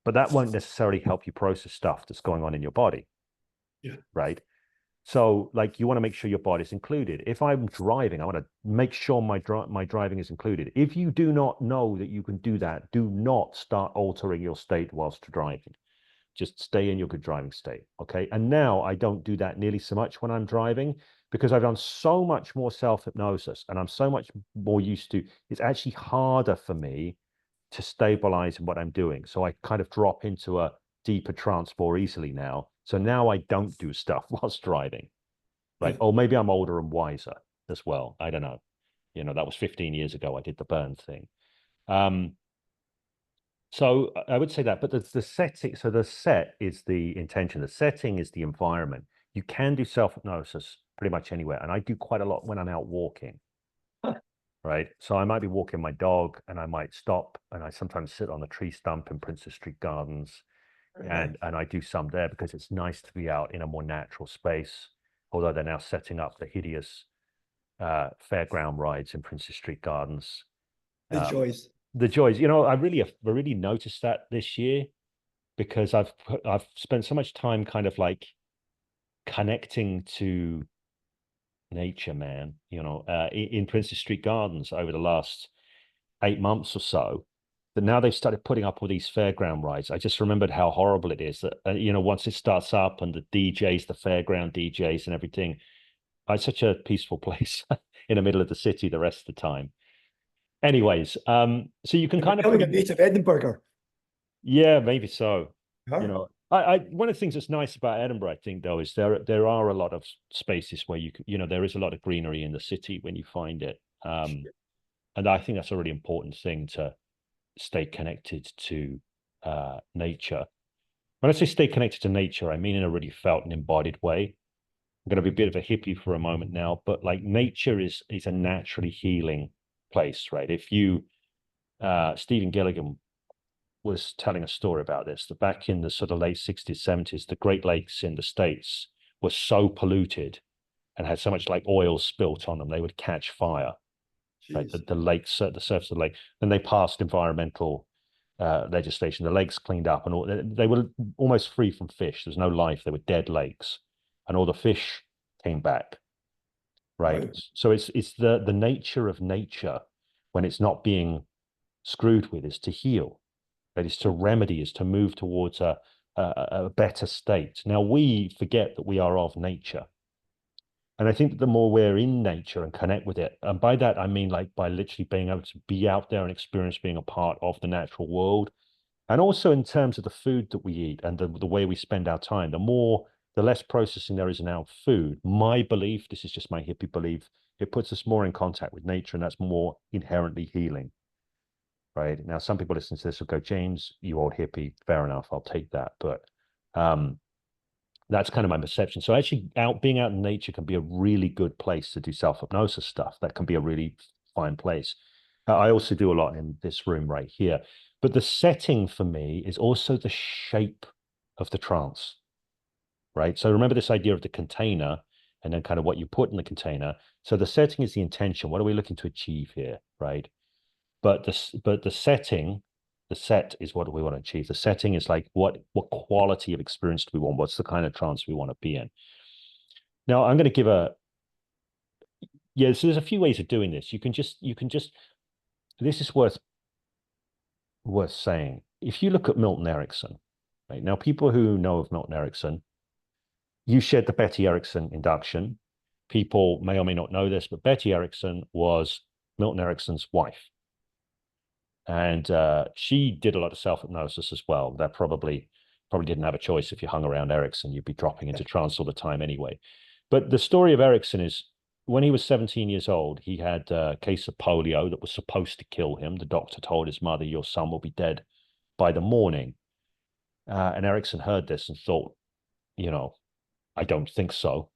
But that won't necessarily help you process stuff that's going on in your body. Yeah. Right. So, like, you want to make sure your body's included. If I'm driving, I want to make sure my driving is included. If you do not know that you can do that, do not start altering your state whilst driving. Just stay in your good driving state, okay? And now I don't do that nearly so much when I'm driving because I've done so much more self-hypnosis and I'm so much more used to, it's actually harder for me to stabilize in what I'm doing. So I kind of drop into a deeper trance more easily now. So now I don't do stuff whilst driving, right? Or maybe I'm older and wiser as well. I don't know. You know, that was 15 years ago. I did the burn thing. So I would say that, but the setting, so the set is the intention. The setting is the environment. You can do self-hypnosis pretty much anywhere. And I do quite a lot when I'm out walking, right? So I might be walking my dog and I might stop and I sometimes sit on a tree stump in Princess Street Gardens and I do some there because it's nice to be out in a more natural space, although they're now setting up the hideous fairground rides in Princess Street Gardens. The joys. The joys, you know, I really noticed that this year because I've spent so much time kind of like connecting to nature, man, you know, in Princess Street Gardens over the last 8 months or so, that now they've started putting up all these fairground rides. I just remembered how horrible it is that, you know, once it starts up and the DJs, the fairground DJs and everything, it's such a peaceful place in the middle of the city the rest of the time. Anyways, so you can kind of becoming a native Edinburgher. yeah, maybe so. Huh? You know, One of the things that's nice about Edinburgh, I think, though, is there are a lot of spaces where there is a lot of greenery in the city when you find it. And I think that's a really important thing, to stay connected to nature. When I say stay connected to nature, I mean in a really felt and embodied way. I'm going to be a bit of a hippie for a moment now, but like nature is a naturally healing place, right? If you Stephen Gilligan was telling a story about this, that back in the sort of late 60s, 70s, the Great Lakes in the States were so polluted and had so much like oil spilt on them, they would catch fire, right? Jeez. The lakes, the surface of the lake. Then they passed environmental legislation. The lakes cleaned up, and they were almost free from fish. There's no life. They were dead lakes, and all the fish came back, right? Wow. So it's the nature of nature when it's not being screwed with is to heal. That is to remedy, is to move towards a better state. Now, we forget that we are of nature. And I think that the more we're in nature and connect with it, and by that, I mean like by literally being able to be out there and experience being a part of the natural world. And also in terms of the food that we eat and the way we spend our time, the less processing there is in our food. My belief, this is just my hippie belief, it puts us more in contact with nature, and that's more inherently healing. Right. Now, some people listening to this will go, James, you old hippie, fair enough, I'll take that. But that's kind of my perception. So actually being out in nature can be a really good place to do self-hypnosis stuff. That can be a really fine place. I also do a lot in this room right here. But the setting for me is also the shape of the trance, right? So remember this idea of the container and then kind of what you put in the container. So the setting is the intention. What are we looking to achieve here, right? But the setting, the set is what we want to achieve. The setting is like what quality of experience do we want? What's the kind of trance we want to be in? Now, I'm going to give so there's a few ways of doing this. You can just this is worth saying. If you look at Milton Erickson, right? Now, people who know of Milton Erickson, you shared the Betty Erickson induction. People may or may not know this, but Betty Erickson was Milton Erickson's wife. And she did a lot of self-hypnosis as well. That probably didn't have a choice. If you hung around Erickson, you'd be dropping into trance all the time anyway. But the story of Erickson is when he was 17 years old, he had a case of polio that was supposed to kill him. The doctor told his mother, your son will be dead by the morning. And Erickson heard this and thought, I don't think so.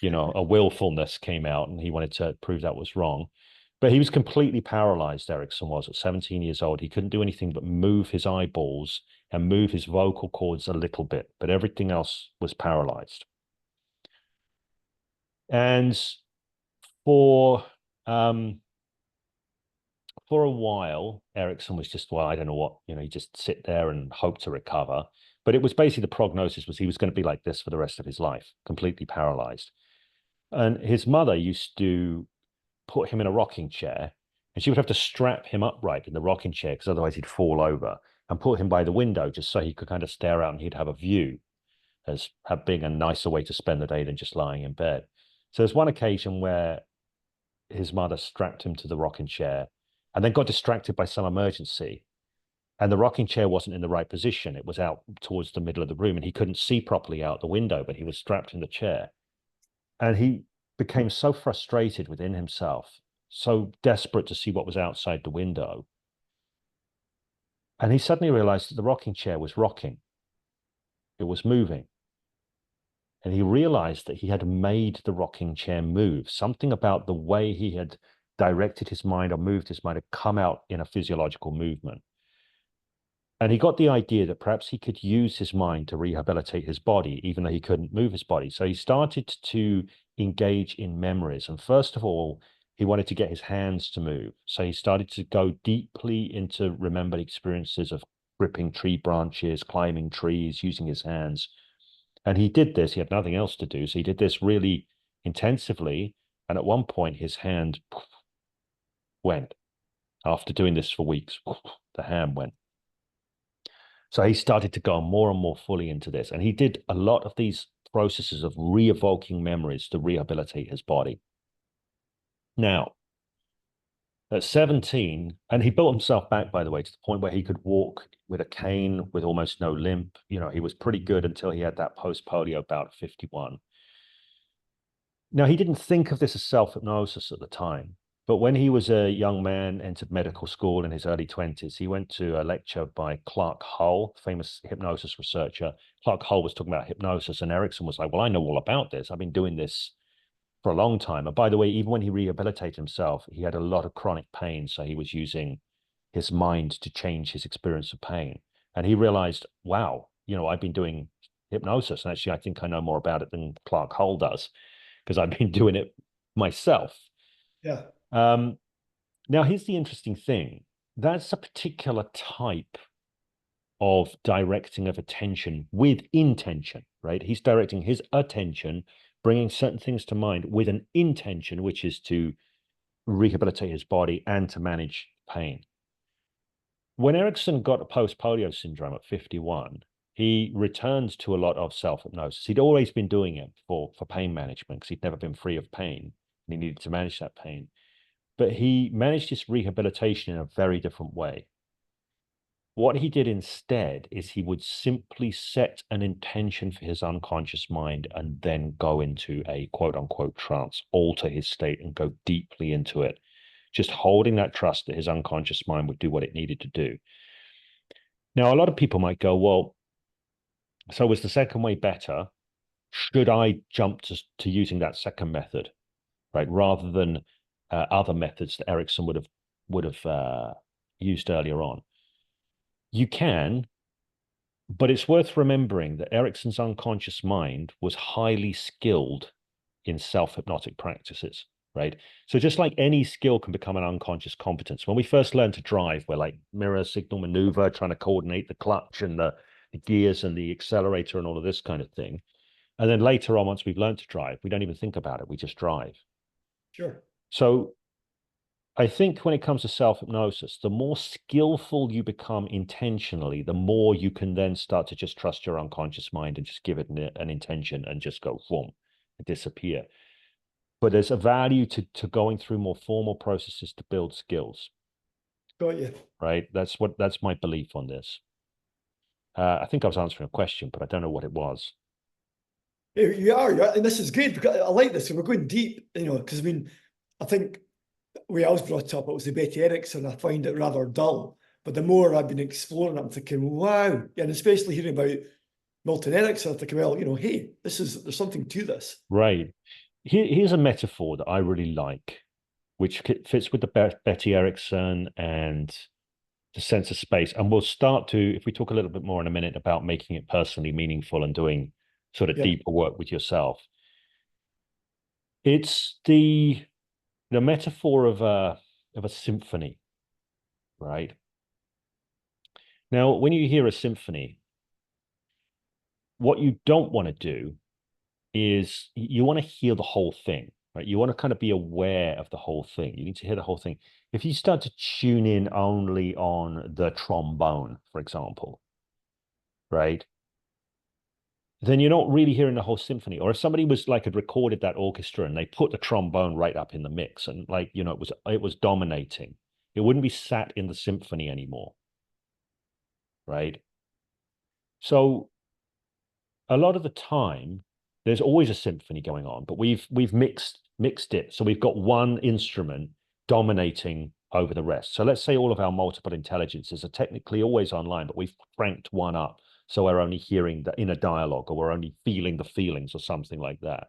A willfulness came out, and he wanted to prove that was wrong. But he was completely paralyzed, Erickson was, at 17 years old. He couldn't do anything but move his eyeballs and move his vocal cords a little bit, but everything else was paralyzed. And for a while, Erickson was just, well, I don't know what, he just sit there and hope to recover. But it was basically the prognosis was he was going to be like this for the rest of his life, completely paralyzed. And his mother used to put him in a rocking chair, and she would have to strap him upright in the rocking chair because otherwise he'd fall over, and put him by the window just so he could kind of stare out and he'd have a view as being a nicer way to spend the day than just lying in bed. So there's one occasion where his mother strapped him to the rocking chair and then got distracted by some emergency. And the rocking chair wasn't in the right position. It was out towards the middle of the room, and he couldn't see properly out the window, but he was strapped in the chair. And he became so frustrated within himself, so desperate to see what was outside the window. And he suddenly realized that the rocking chair was rocking. It was moving. And he realized that he had made the rocking chair move. Something about the way he had directed his mind or moved his mind had come out in a physiological movement. And he got the idea that perhaps he could use his mind to rehabilitate his body, even though he couldn't move his body. So he started to engage in memories. And first of all, he wanted to get his hands to move. So he started to go deeply into remembered experiences of gripping tree branches, climbing trees, using his hands. And he did this. He had nothing else to do. So he did this really intensively. And at one point, his hand went. After doing this for weeks, the hand went. So he started to go more and more fully into this. And he did a lot of these processes of re-evoking memories to rehabilitate his body. Now, At 17, and he built himself back, by the way, to the point where he could walk with a cane with almost no limp. You know, he was pretty good until he had that post-polio bout at 51. Now, he didn't think of this as self-hypnosis at the time, but when he was a young man, entered medical school in his early 20s, he went to a lecture by Clark Hull, famous hypnosis researcher. Clark Hull was talking about hypnosis, and Erickson was like, well, I know all about this. I've been doing this for a long time. And by the way, even when he rehabilitated himself, he had a lot of chronic pain. So he was using his mind to change his experience of pain. And he realized, wow, you know, I've been doing hypnosis. And actually, I think I know more about it than Clark Hull does because I've been doing it myself. Yeah. Now, here's the interesting thing. That's a particular type of directing of attention with intention, right? He's directing his attention, bringing certain things to mind with an intention, which is to rehabilitate his body and to manage pain. When Erickson got a post-polio syndrome at 51, he returned to a lot of self-hypnosis. He'd always been doing it for pain management because he'd never been free of pain and he needed to manage that pain. But he managed his rehabilitation in a very different way. What he did instead is he would simply set an intention for his unconscious mind and then go into a quote unquote trance, alter his state and go deeply into it, just holding that trust that his unconscious mind would do what it needed to do. Now, a lot of people might go, well, so was the second way better? Should I jump to using that second method, right, rather than other methods that Erickson would have used earlier on? You can, but it's worth remembering that Erickson's unconscious mind was highly skilled in self-hypnotic practices, right? So just like any skill can become an unconscious competence. When we first learn to drive, we're like mirror, signal, maneuver, trying to coordinate the clutch and the gears and the accelerator and all of this kind of thing. And then later on, once we've learned to drive, we don't even think about it. We just drive. Sure. So I think when it comes to self-hypnosis, the more skillful you become intentionally, the more you can then start to just trust your unconscious mind and just give it an intention and just go, boom, disappear. But there's a value to going through more formal processes to build skills. Got you. Right? That's my belief on this. I think I was answering a question, but I don't know what it was. You are, and this is good because I like this. We're going deep, you know, because I mean, I think the way I was brought up, it was the Betty Erickson. I find it rather dull. But the more I've been exploring, I'm thinking, wow. And especially hearing about Milton Erickson, I'm thinking, well, you know, hey, there's something to this. Right. Here's a metaphor that I really like, which fits with the Betty Erickson and the sense of space. And we'll start to, if we talk a little bit more in a minute about making it personally meaningful and doing sort of deeper work with yourself. It's the metaphor of a symphony, right? Now, when you hear a symphony, what you don't want to do is you want to hear the whole thing, right? You want to kind of be aware of the whole thing. You need to hear the whole thing. If you start to tune in only on the trombone, for example, right? Then you're not really hearing the whole symphony. Or if somebody was like had recorded that orchestra and they put the trombone right up in the mix and like, you know, it was dominating, it wouldn't be sat in the symphony anymore. Right. So a lot of the time, there's always a symphony going on, but we've mixed it. So we've got one instrument dominating over the rest. So let's say all of our multiple intelligences are technically always online, but we've cranked one up. So we're only hearing the inner dialogue, or we're only feeling the feelings, or something like that.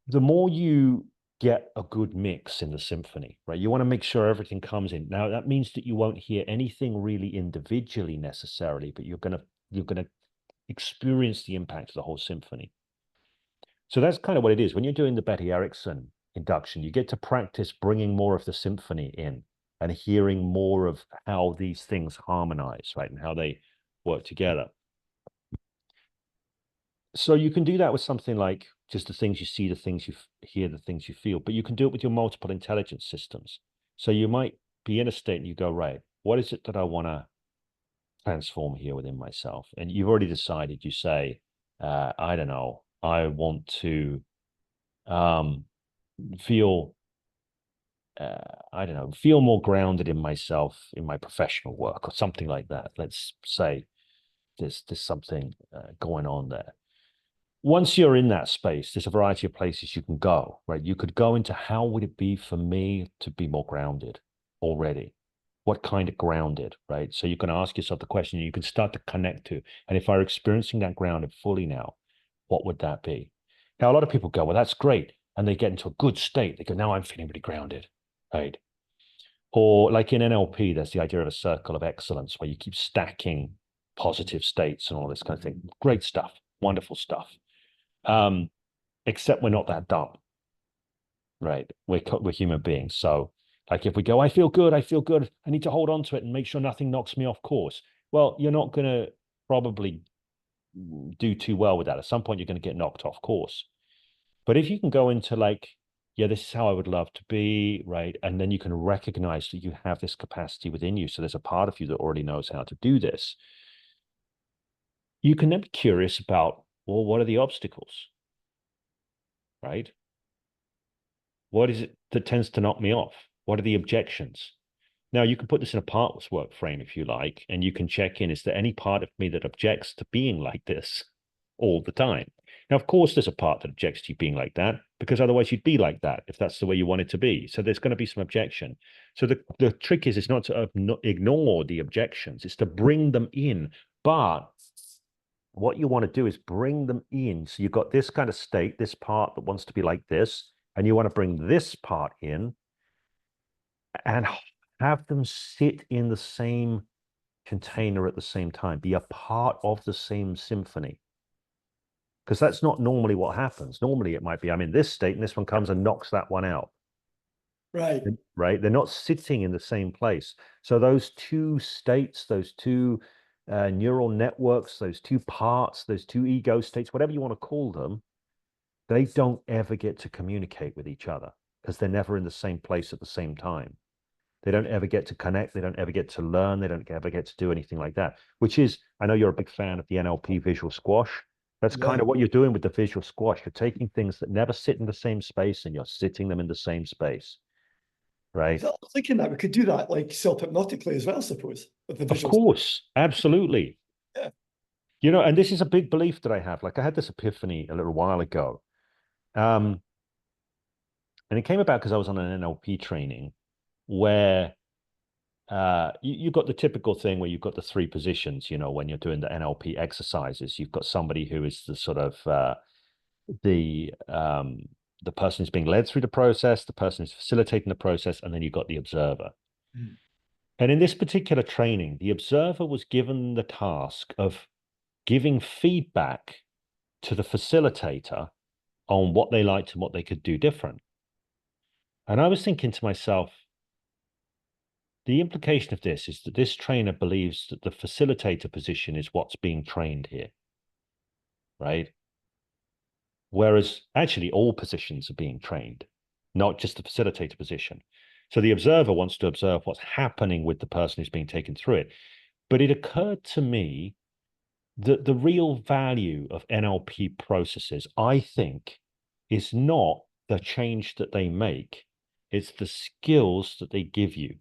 The more you get a good mix in the symphony, right? You want to make sure everything comes in. Now that means that you won't hear anything really individually necessarily, but you're gonna experience the impact of the whole symphony. So that's kind of what it is. When you're doing the Betty Erickson induction, you get to practice bringing more of the symphony in and hearing more of how these things harmonize, right? And how they work together. So you can do that with something like just the things you see, the things you hear, the things you feel, but you can do it with your multiple intelligence systems. So you might be in a state and you go, right, what is it that I want to transform here within myself? And you've already decided, you say, I don't know, I want to feel I don't know, feel more grounded in myself, in my professional work or something like that. Let's say there's something going on there. Once you're in that space, there's a variety of places you can go, right? You could go into how would it be for me to be more grounded already? What kind of grounded, right? So you can ask yourself the question you can start to connect to. And if I'm experiencing that grounded fully now, what would that be? Now, a lot of people go, well, that's great. And they get into a good state. They go, now I'm feeling really grounded, right? Or like in NLP, there's the idea of a circle of excellence where you keep stacking positive states and all this kind of thing. Great stuff, wonderful stuff. Except we're not that dumb, right? We're human beings. So like if we go, I feel good, I need to hold on to it and make sure nothing knocks me off course. Well, you're not going to probably do too well with that. At some point, you're going to get knocked off course. But if you can go into like, yeah, this is how I would love to be, right? And then you can recognize that you have this capacity within you. So there's a part of you that already knows how to do this. You can then be curious about, well, what are the obstacles, right? What is it that tends to knock me off? What are the objections? Now, you can put this in a parts work frame if you like, and you can check in, is there any part of me that objects to being like this all the time? Now, of course, there's a part that objects to you being like that, because otherwise you'd be like that if that's the way you want it to be. So there's going to be some objection. So the trick is not to ignore the objections, it's to bring them in. But what you want to do is bring them in. So you've got this kind of state, this part that wants to be like this, and you want to bring this part in and have them sit in the same container at the same time, be a part of the same symphony. Because that's not normally what happens. Normally it might be, I'm in this state and this one comes and knocks that one out. Right. Right. They're not sitting in the same place. So those two states, those two neural networks, those two parts, those two ego states, whatever you want to call them, they don't ever get to communicate with each other because they're never in the same place at the same time. They don't ever get to connect. They don't ever get to learn. They don't ever get to do anything like that, which is, I know you're a big fan of the NLP visual squash. That's kind of what you're doing with the visual squash. You're taking things that never sit in the same space and you're sitting them in the same space, right? So I was thinking that we could do that like self-hypnotically as well, I suppose, with the Of visuals. course, absolutely. Yeah. You know, and this is a big belief that I have. Like I had this epiphany a little while ago. And it came about because I was on an NLP training where you've got the typical thing where you've got the three positions, you know, when you're doing the NLP exercises. You've got somebody who is the sort of the person who's being led through the process, the person who's facilitating the process, and then you've got the observer. Mm. And in this particular training, the observer was given the task of giving feedback to the facilitator on what they liked and what they could do different. And I was thinking to myself, the implication of this is that this trainer believes that the facilitator position is what's being trained here, right? Whereas actually all positions are being trained, not just the facilitator position. So the observer wants to observe what's happening with the person who's being taken through it. But it occurred to me that the real value of NLP processes, I think, is not the change that they make, it's the skills that they give you.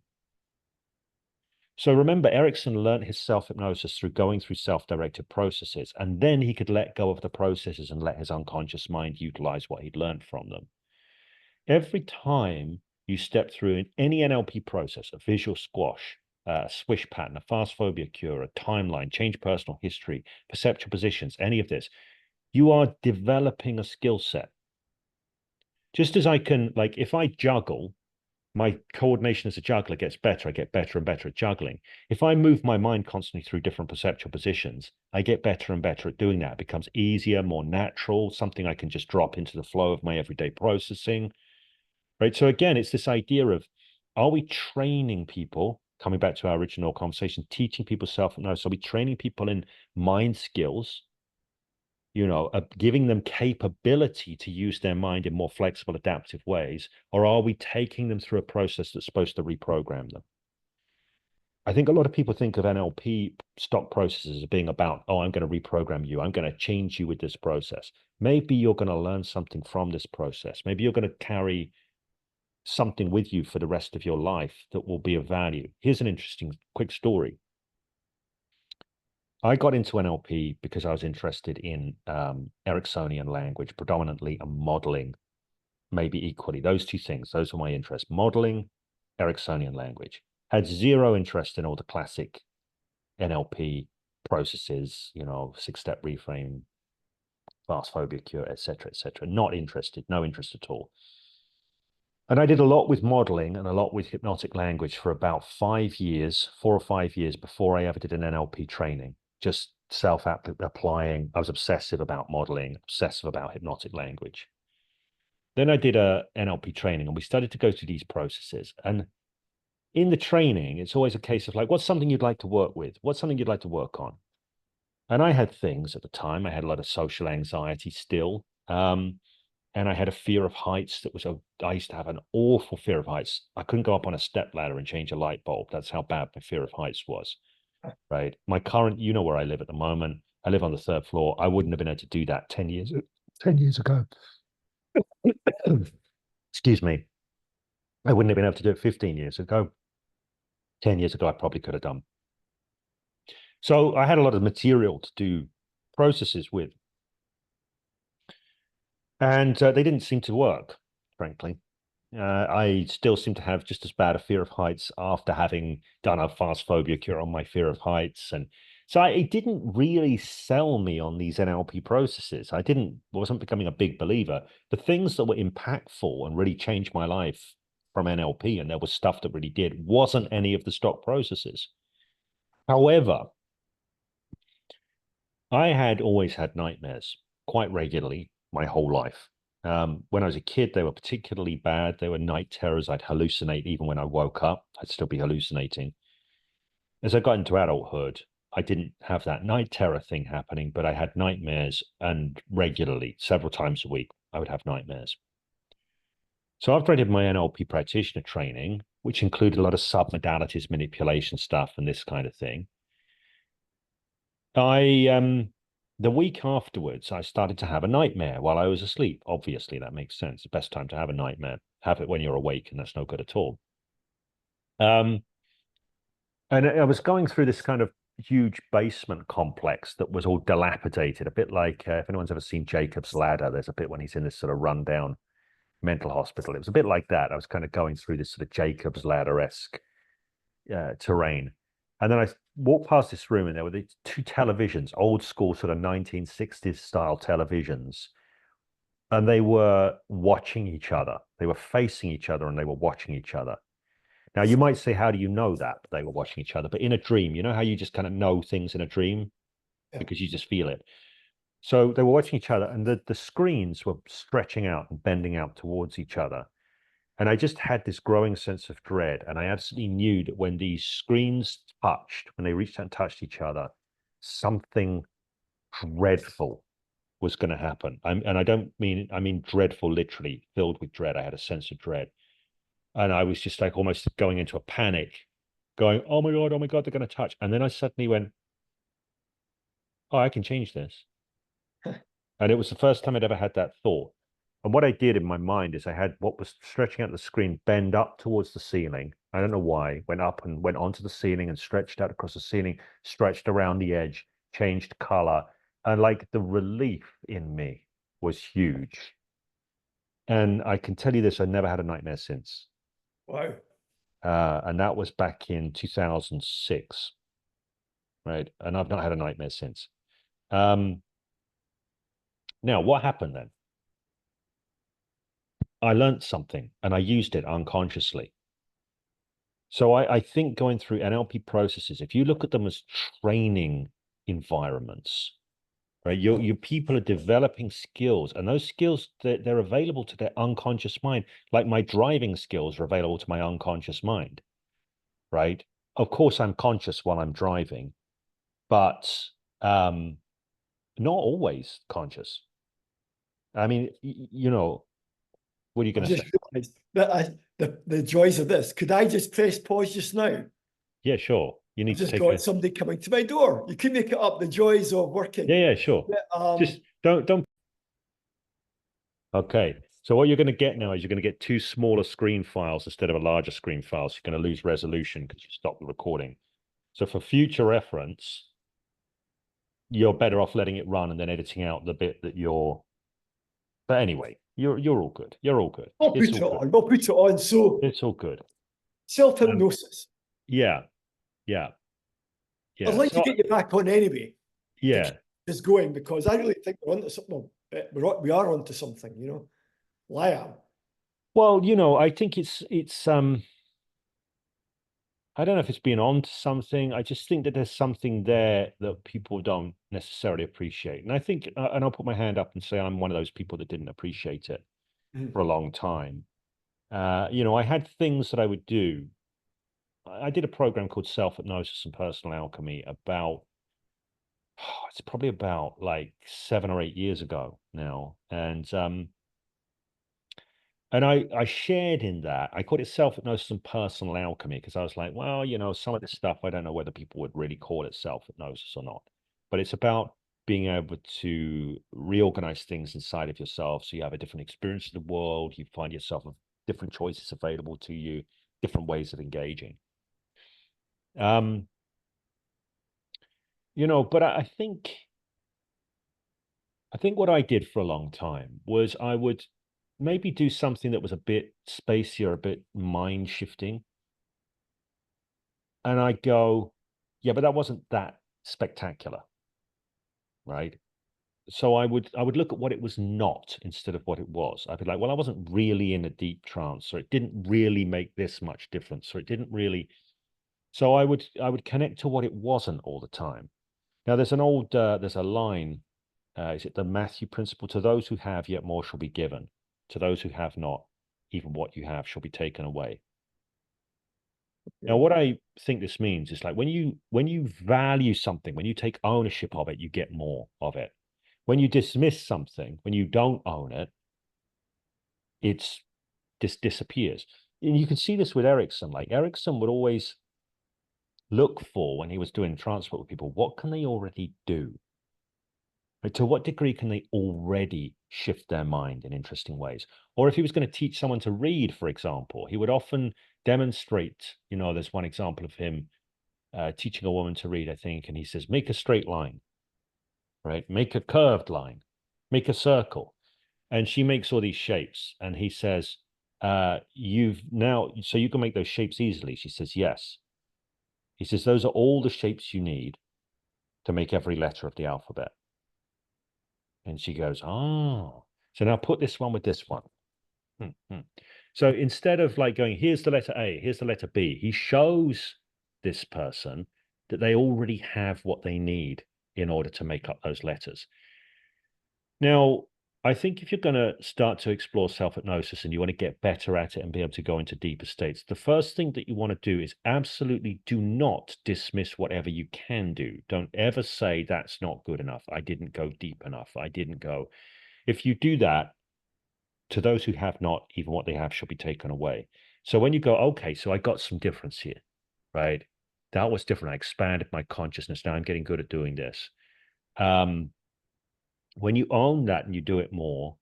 So remember, Erickson learned his self-hypnosis through going through self-directed processes, and then he could let go of the processes and let his unconscious mind utilize what he'd learned from them. Every time you step through in any NLP process, a visual squash, a swish pattern, a fast phobia cure, a timeline, change personal history, perceptual positions, any of this, you are developing a skill set. Just as I can, like, if I juggle, my coordination as a juggler gets better. I get better and better at juggling. If I move my mind constantly through different perceptual positions, I get better and better at doing that. It becomes easier, more natural, something I can just drop into the flow of my everyday processing, right? So again, it's this idea of, are we training people, coming back to our original conversation, teaching people self-hypnosis? Are we training people in mind skills, you know, giving them capability to use their mind in more flexible, adaptive ways? Or are we taking them through a process that's supposed to reprogram them? I think a lot of people think of NLP stock processes as being about, oh, I'm going to reprogram you. I'm going to change you with this process. Maybe you're going to learn something from this process. Maybe you're going to carry something with you for the rest of your life that will be of value. Here's an interesting quick story. I got into NLP because I was interested in Ericksonian language, predominantly, and modeling, maybe equally. Those two things, those were my interests: modeling, Ericksonian language. Had zero interest in all the classic NLP processes, you know, 6-step reframe, fast phobia cure, etc., etc. Not interested, no interest at all. And I did a lot with modeling and a lot with hypnotic language for about 5 years, 4 or 5 years before I ever did an NLP training. Just self-applying. I was obsessive about modeling, obsessive about hypnotic language. Then I did a NLP training and we started to go through these processes. And in the training, it's always a case of like, what's something you'd like to work with? What's something you'd like to work on? And I had things at the time. I had a lot of social anxiety still. And I had a fear of heights that was, I used to have an awful fear of heights. I couldn't go up on a step ladder and change a light bulb. That's how bad my fear of heights was. Right. My current, you know where I live at the moment. I live on the 3rd floor. I wouldn't have been able to do that 10 years ago. Excuse me. I wouldn't have been able to do it 15 years ago. 10 years ago, I probably could have done. So I had a lot of material to do processes with. And they didn't seem to work, frankly. I still seem to have just as bad a fear of heights after having done a fast phobia cure on my fear of heights. And so it didn't really sell me on these NLP processes. Wasn't becoming a big believer. The things that were impactful and really changed my life from NLP, and there was stuff that really did, wasn't any of the stock processes. However, I had always had nightmares quite regularly my whole life. When I was a kid, they were particularly bad. They were night terrors. I'd hallucinate even when I woke up. I'd still be hallucinating. As I got into adulthood, I didn't have that night terror thing happening, but I had nightmares, and regularly, several times a week, I would have nightmares. So after I did my NLP practitioner training, which included a lot of submodalities, manipulation stuff, and this kind of thing, the week afterwards, I started to have a nightmare while I was asleep. Obviously, that makes sense. The best time to have a nightmare, have it when you're awake, and that's no good at all. And I was going through this kind of huge basement complex that was all dilapidated, a bit like if anyone's ever seen Jacob's Ladder, there's a bit when he's in this sort of rundown mental hospital. It was a bit like that. I was kind of going through this sort of Jacob's Ladder-esque terrain. And then I walked past this room and there were these 2 televisions, old school sort of 1960s style televisions. And they were watching each other. They were facing each other and they were watching each other. Now, you might say, how do you know that they were watching each other? But in a dream, you know how you just kind of know things in a dream? Yeah. Because you just feel it. So they were watching each other and the screens were stretching out and bending out towards each other. And I just had this growing sense of dread. And I absolutely knew that when these screens touched, when they reached out and touched each other, something dreadful was going to happen. I mean dreadful, literally filled with dread. I had a sense of dread. And I was just like almost going into a panic, going, oh my God, they're going to touch. And then I suddenly went, oh, I can change this. And it was the first time I'd ever had that thought. And what I did in my mind is I had what was stretching out the screen bend up towards the ceiling. I don't know why. Went up and went onto the ceiling and stretched out across the ceiling, stretched around the edge, changed color. And like the relief in me was huge. And I can tell you this, I never had a nightmare since. Wow. And that was back in 2006. Right. And I've not had a nightmare since. Now, what happened then? I learned something and I used it unconsciously. So I think going through NLP processes, if you look at them as training environments, right, your people are developing skills, and those skills, they're available to their unconscious mind. Like my driving skills are available to my unconscious mind, right? Of course, I'm conscious while I'm driving, but not always conscious. I mean, you know, what are you going to say? Realized that the joys of this. Could I just press pause just now? Yeah, sure. You need to take somebody coming to my door. You can make it up. The joys of working. Yeah, sure. Just don't. Okay. So what you're going to get now is you're going to get two smaller screen files instead of a larger screen file. So you're going to lose resolution because you stopped the recording. So for future reference, you're better off letting it run and then editing out the bit that you're. But anyway, you're all good. You're all good. I'll It's put it all good. on. I'll put it on. So It's all good. self-hypnosis. Yeah, yeah, I'd yeah. like to So get you back on anyway to yeah. keep this going, because I really think we're onto something. Well, we are onto something, you know. Well, I am. Well, I think it's I don't know if it's being on to something. I just think that there's something there that people don't necessarily appreciate. And I think, and I'll put my hand up and say I'm one of those people that didn't appreciate it for a long time. I had things that I would do. I did a program called Self-Hypnosis and Personal Alchemy about, it's probably about like 7 or 8 years ago now. And I shared in that. I called it self-hypnosis and personal alchemy because I was like, well, some of this stuff, I don't know whether people would really call it self-hypnosis or not. But it's about being able to reorganize things inside of yourself so you have a different experience of the world. You find yourself with different choices available to you, different ways of engaging. Um, but I think what I did for a long time was I would maybe do something that was a bit spacier, a bit mind shifting. And I go, yeah, but that wasn't that spectacular, right? So I would look at what it was not instead of what it was. I'd be like, well, I wasn't really in a deep trance, or it didn't really make this much difference, or it didn't really. So I would connect to what it wasn't all the time. Now there's a line. Is it the Matthew principle? To those who have, yet more shall be given. To those who have not, even what you have shall be taken away. Now, Yeah. what I think this means is like when you value something, when you take ownership of it, you get more of it. When you dismiss something, when you don't own it, it's just disappears. And you can see this with Erickson. Like Erickson would always look for when he was doing transport with people, what can they already do? Like, to what degree can they already shift their mind in interesting ways? Or if he was going to teach someone to read, for example, he would often demonstrate. There's one example of him teaching a woman to read, I think, and he says, make a straight line, right? Make a curved line, make a circle. And she makes all these shapes. And he says, so you can make those shapes easily. She says, yes. He says, those are all the shapes you need to make every letter of the alphabet. And she goes, oh, so now put this one with this one. So instead of like going, here's the letter A, here's the letter B, he shows this person that they already have what they need in order to make up those letters. Now, I think if you're going to start to explore self-hypnosis and you want to get better at it and be able to go into deeper states, the first thing that you want to do is absolutely do not dismiss whatever you can do. Don't ever say that's not good enough. I didn't go deep enough. I didn't go. If you do that, to those who have not, even what they have shall be taken away. So when you go, okay, so I got some difference here, right? That was different. I expanded my consciousness. Now I'm getting good at doing this. When you own that and you do it more,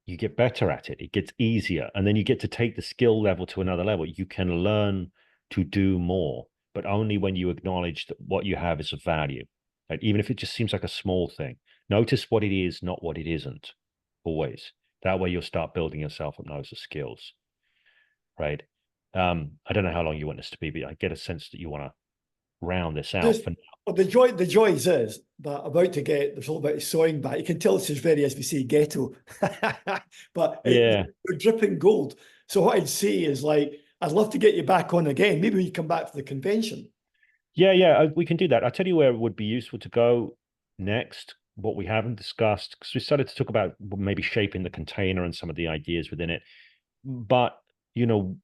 you get better at it. It gets easier. And then you get to take the skill level to another level. You can learn to do more, but only when you acknowledge that what you have is of value. Right? Even if it just seems like a small thing, notice what it is, not what it isn't, always. That way you'll start building your self-hypnosis skills, right? I don't know how long you want this to be, but I get a sense that you want to round this out Just, for now. well, the joys is that about to get there's all about sewing back. You can tell this is very, as we say, ghetto, but Yeah. you're dripping gold. So what I'd say is like, I'd love to get you back on again. Maybe you come back for the convention. Yeah, we can do that. I'll tell you where it would be useful to go next, what we haven't discussed, because we started to talk about maybe shaping the container and some of the ideas within it. But,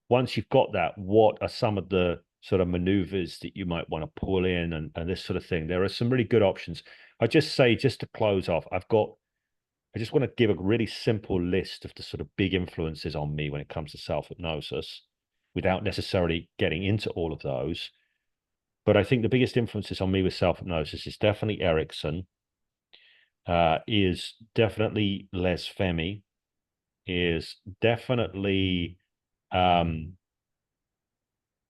once you've got that, what are some of the sort of maneuvers that you might want to pull in and this sort of thing? There are some really good options. I just say, just to close off, I just want to give a really simple list of the sort of big influences on me when it comes to self-hypnosis without necessarily getting into all of those. But I think the biggest influences on me with self-hypnosis is definitely Erickson, is definitely Les Femi, is definitely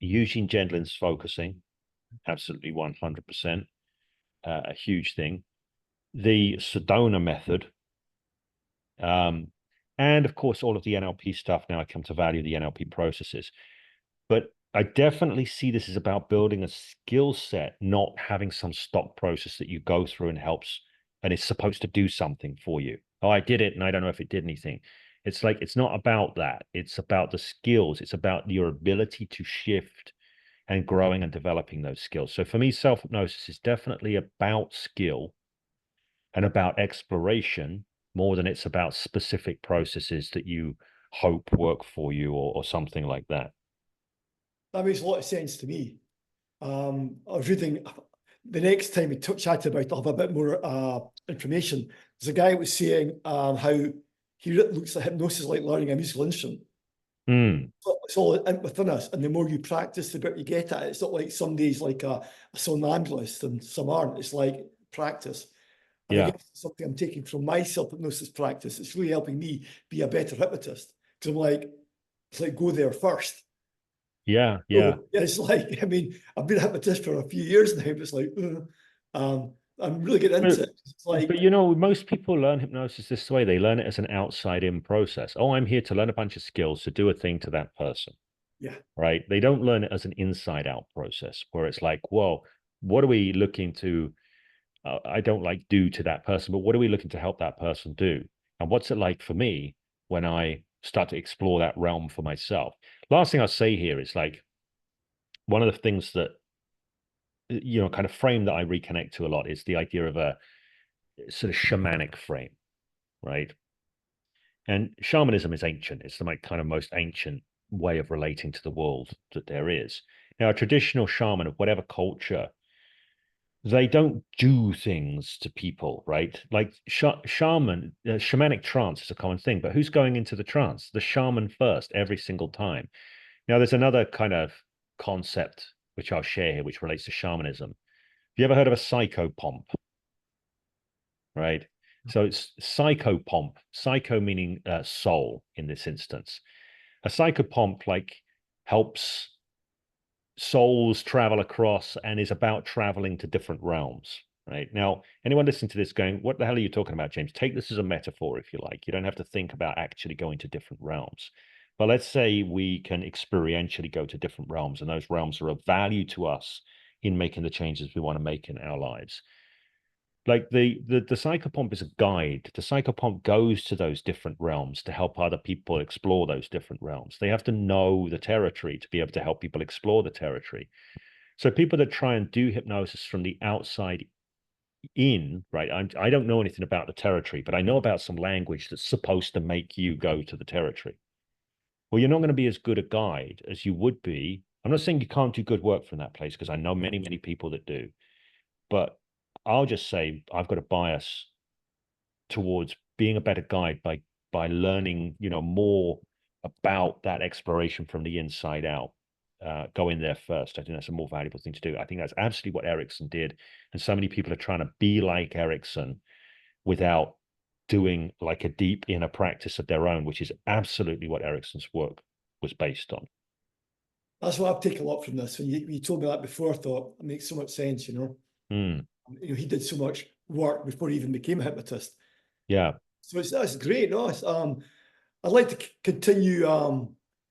Eugene Gendlin's focusing, absolutely 100%, a huge thing. The Sedona method, and of course, all of the NLP stuff. Now I come to value the NLP processes. But I definitely see this as about building a skill set, not having some stock process that you go through and helps, and it's supposed to do something for you. Oh, I did it, and I don't know if it did anything. It's like, it's not about that. It's about the skills. It's about your ability to shift and growing and developing those skills. So for me, self-hypnosis is definitely about skill and about exploration more than it's about specific processes that you hope work for you, or something like that. That makes a lot of sense to me. I was reading, the next time we chatted about it, I'll have a bit more information. There's a guy who was saying how he looks at hypnosis like learning a musical instrument. Mm. It's all within us, and the more you practice, the better you get at it. It's not like some days like a somnambulist and some aren't. It's like practice. And I Yeah. guess it's something I'm taking from my self-hypnosis practice. It's really helping me be a better hypnotist. Because I'm like, it's like go there first. Yeah. Yeah. So it's like, I mean, I've been a hypnotist for a few years now, but it's like, I'm really getting into it. It's like, But you know, most people learn hypnosis this way. They learn it as an outside-in process. Oh, I'm here to learn a bunch of skills to do a thing to that person, yeah, right? They don't learn it as an inside-out process where it's like, well, what are we looking to, I don't like do to that person, but what are we looking to help that person do? And what's it like for me when I start to explore that realm for myself? Last thing I'll say here is like, one of the things that, kind of frame that I reconnect to a lot is the idea of a sort of shamanic frame, right? And shamanism is ancient. It's the kind of most ancient way of relating to the world that there is. Now, a traditional shaman of whatever culture, they don't do things to people, right? Like shamanic trance is a common thing, but who's going into the trance? The shaman first, every single time. Now, there's another kind of concept which I'll share here, which relates to shamanism. Have you ever heard of a psychopomp? Right? So it's psychopomp, psycho meaning soul in this instance. A psychopomp like helps souls travel across and is about traveling to different realms. Right now, anyone listening to this going, what the hell are you talking about, James? Take this as a metaphor, if you like. You don't have to think about actually going to different realms. But let's say we can experientially go to different realms, and those realms are of value to us in making the changes we want to make in our lives. Like the psychopomp is a guide. The psychopomp goes to those different realms to help other people explore those different realms. They have to know the territory to be able to help people explore the territory. So people that try and do hypnosis from the outside in, right? I don't know anything about the territory, but I know about some language that's supposed to make you go to the territory. Well, you're not going to be as good a guide as you would be. I'm not saying you can't do good work from that place, because I know many, many people that do. But I'll just say I've got a bias towards being a better guide by learning, more about that exploration from the inside out. Go in there first. I think that's a more valuable thing to do. I think that's absolutely what Erickson did, and so many people are trying to be like Erickson without doing like a deep inner practice of their own, which is absolutely what Erickson's work was based on. that's what I've taken a lot from this. When you told me that before, I thought it makes so much sense, Mm. He did so much work before he even became a hypnotist. Yeah. So that's great. No, I'd like to continue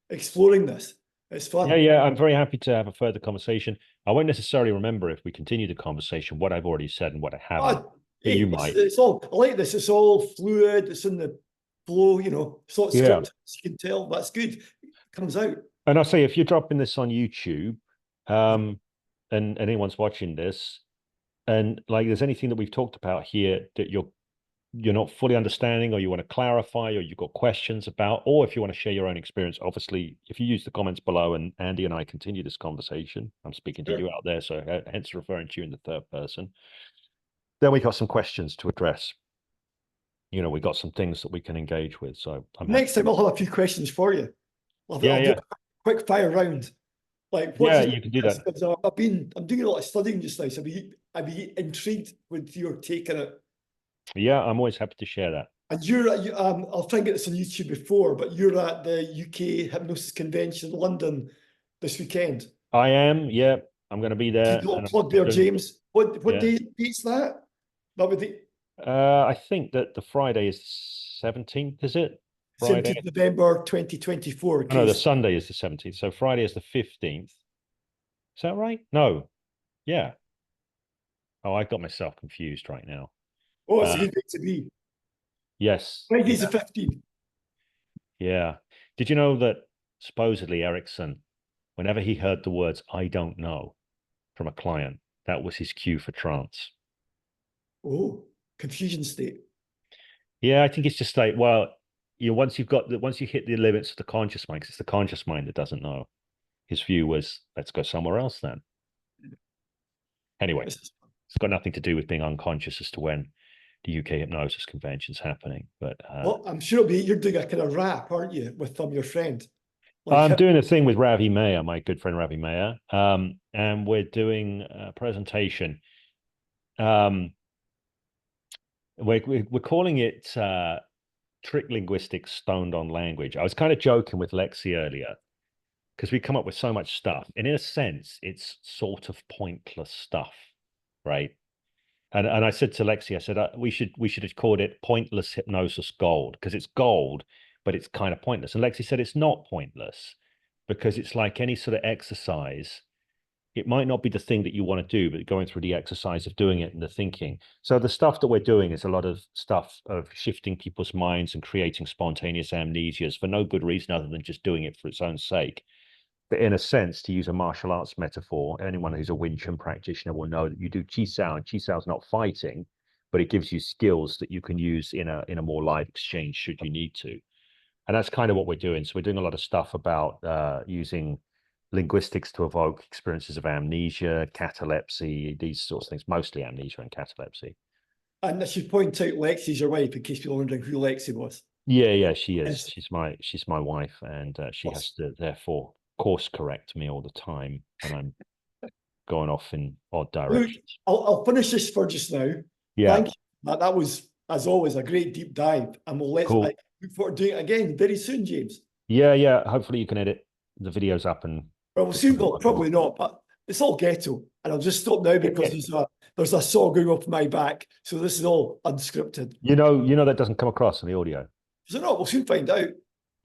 exploring this. It's Yeah, fun. yeah. I'm very happy to have a further conversation. I won't necessarily remember if we continue the conversation what I've already said and what I haven't, but Hey, you might. it's all, I like this. It's all fluid. It's in the flow, it's not Yeah. scripted. You can tell that's good. It comes out. And I'll say, if you're dropping this on YouTube, Yeah. and anyone's watching this, and like there's anything that we've talked about here that you're not fully understanding, or you want to clarify, or you've got questions about, or if you want to share your own experience, obviously, if you use the comments below and Andy and I continue this conversation, I'm speaking to Sure. you out there, so hence referring to you in the third person, then we got some questions to address. We got some things that we can engage with. So I'm happy. Next time I'll have a few questions for you. Yeah, I'll do yeah. a quick fire round. Like, what do Yeah, you you think can do of this? that. Because I'm doing a lot of studying just now, so I'd be intrigued with your take on it. Yeah, I'm always happy to share that. And I'll try and get this on YouTube before, but you're at the UK Hypnosis Convention in London this weekend. I am, yeah. I'm going to be there. Do you And plug there, doing, James? What yeah. date's that? That would be I think that the Friday is 17th, is it? Friday? 17th November 2024. Oh, no, the Case. Sunday is the 17th. So Friday is the 15th. Is that right? No. Yeah. Oh, I got myself confused right now. Oh, it's a good day to be. Yes. Friday's the 15th. Yeah. Did you know that supposedly Erickson, whenever he heard the words "I don't know" from a client, that was his cue for trance? Oh, confusion state. Yeah, I think it's just like, well, once you hit the limits of the conscious mind, because it's the conscious mind that doesn't know. His view was, let's go somewhere else then. Anyway, it's got nothing to do with being unconscious as to when the UK Hypnosis Convention's happening. But well, I'm sure you're doing a kind of rap, aren't you, with your friend? Like I'm doing a thing with Ravi Mayer, my good friend Ravi Mayer, and we're doing a presentation. We're calling it trick linguistics stoned on language. I was kind of joking with Lexi earlier because we come up with so much stuff, and in a sense, it's sort of pointless stuff, right? And I said to Lexi, I said we should have called it pointless hypnosis gold, because it's gold, but it's kind of pointless. And Lexi said it's not pointless because it's like any sort of exercise. It might not be the thing that you want to do, but going through the exercise of doing it and the thinking. So the stuff that we're doing is a lot of stuff of shifting people's minds and creating spontaneous amnesias for no good reason other than just doing it for its own sake. But in a sense, to use a martial arts metaphor, anyone who's a Wing Chun practitioner will know that you do Chi Sao, and Chi Sao is not fighting, but it gives you skills that you can use in a more live exchange should you need to. And that's kind of what we're doing. So we're doing a lot of stuff about using linguistics to evoke experiences of amnesia, catalepsy, these sorts of things, mostly amnesia and catalepsy. And I should point out Lexi's your wife in case people are wondering who Lexi was. Yeah, she is. Yes. She's my wife, and she has to therefore course correct me all the time when I'm going off in odd Look, directions. I'll finish this for just now. Yeah, Thank you. That was, as always, a great deep dive, and cool. I look forward to doing it again very soon, James. Yeah. Hopefully you can edit the videos up and. Well, we'll soon. Well, probably not, but it's all ghetto, and I'll just stop now because there's a saw going off my back. So this is all unscripted. You know that doesn't come across in the audio. So no, we'll soon find out.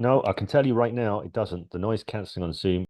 No, I can tell you right now, it doesn't. The noise cancelling on Zoom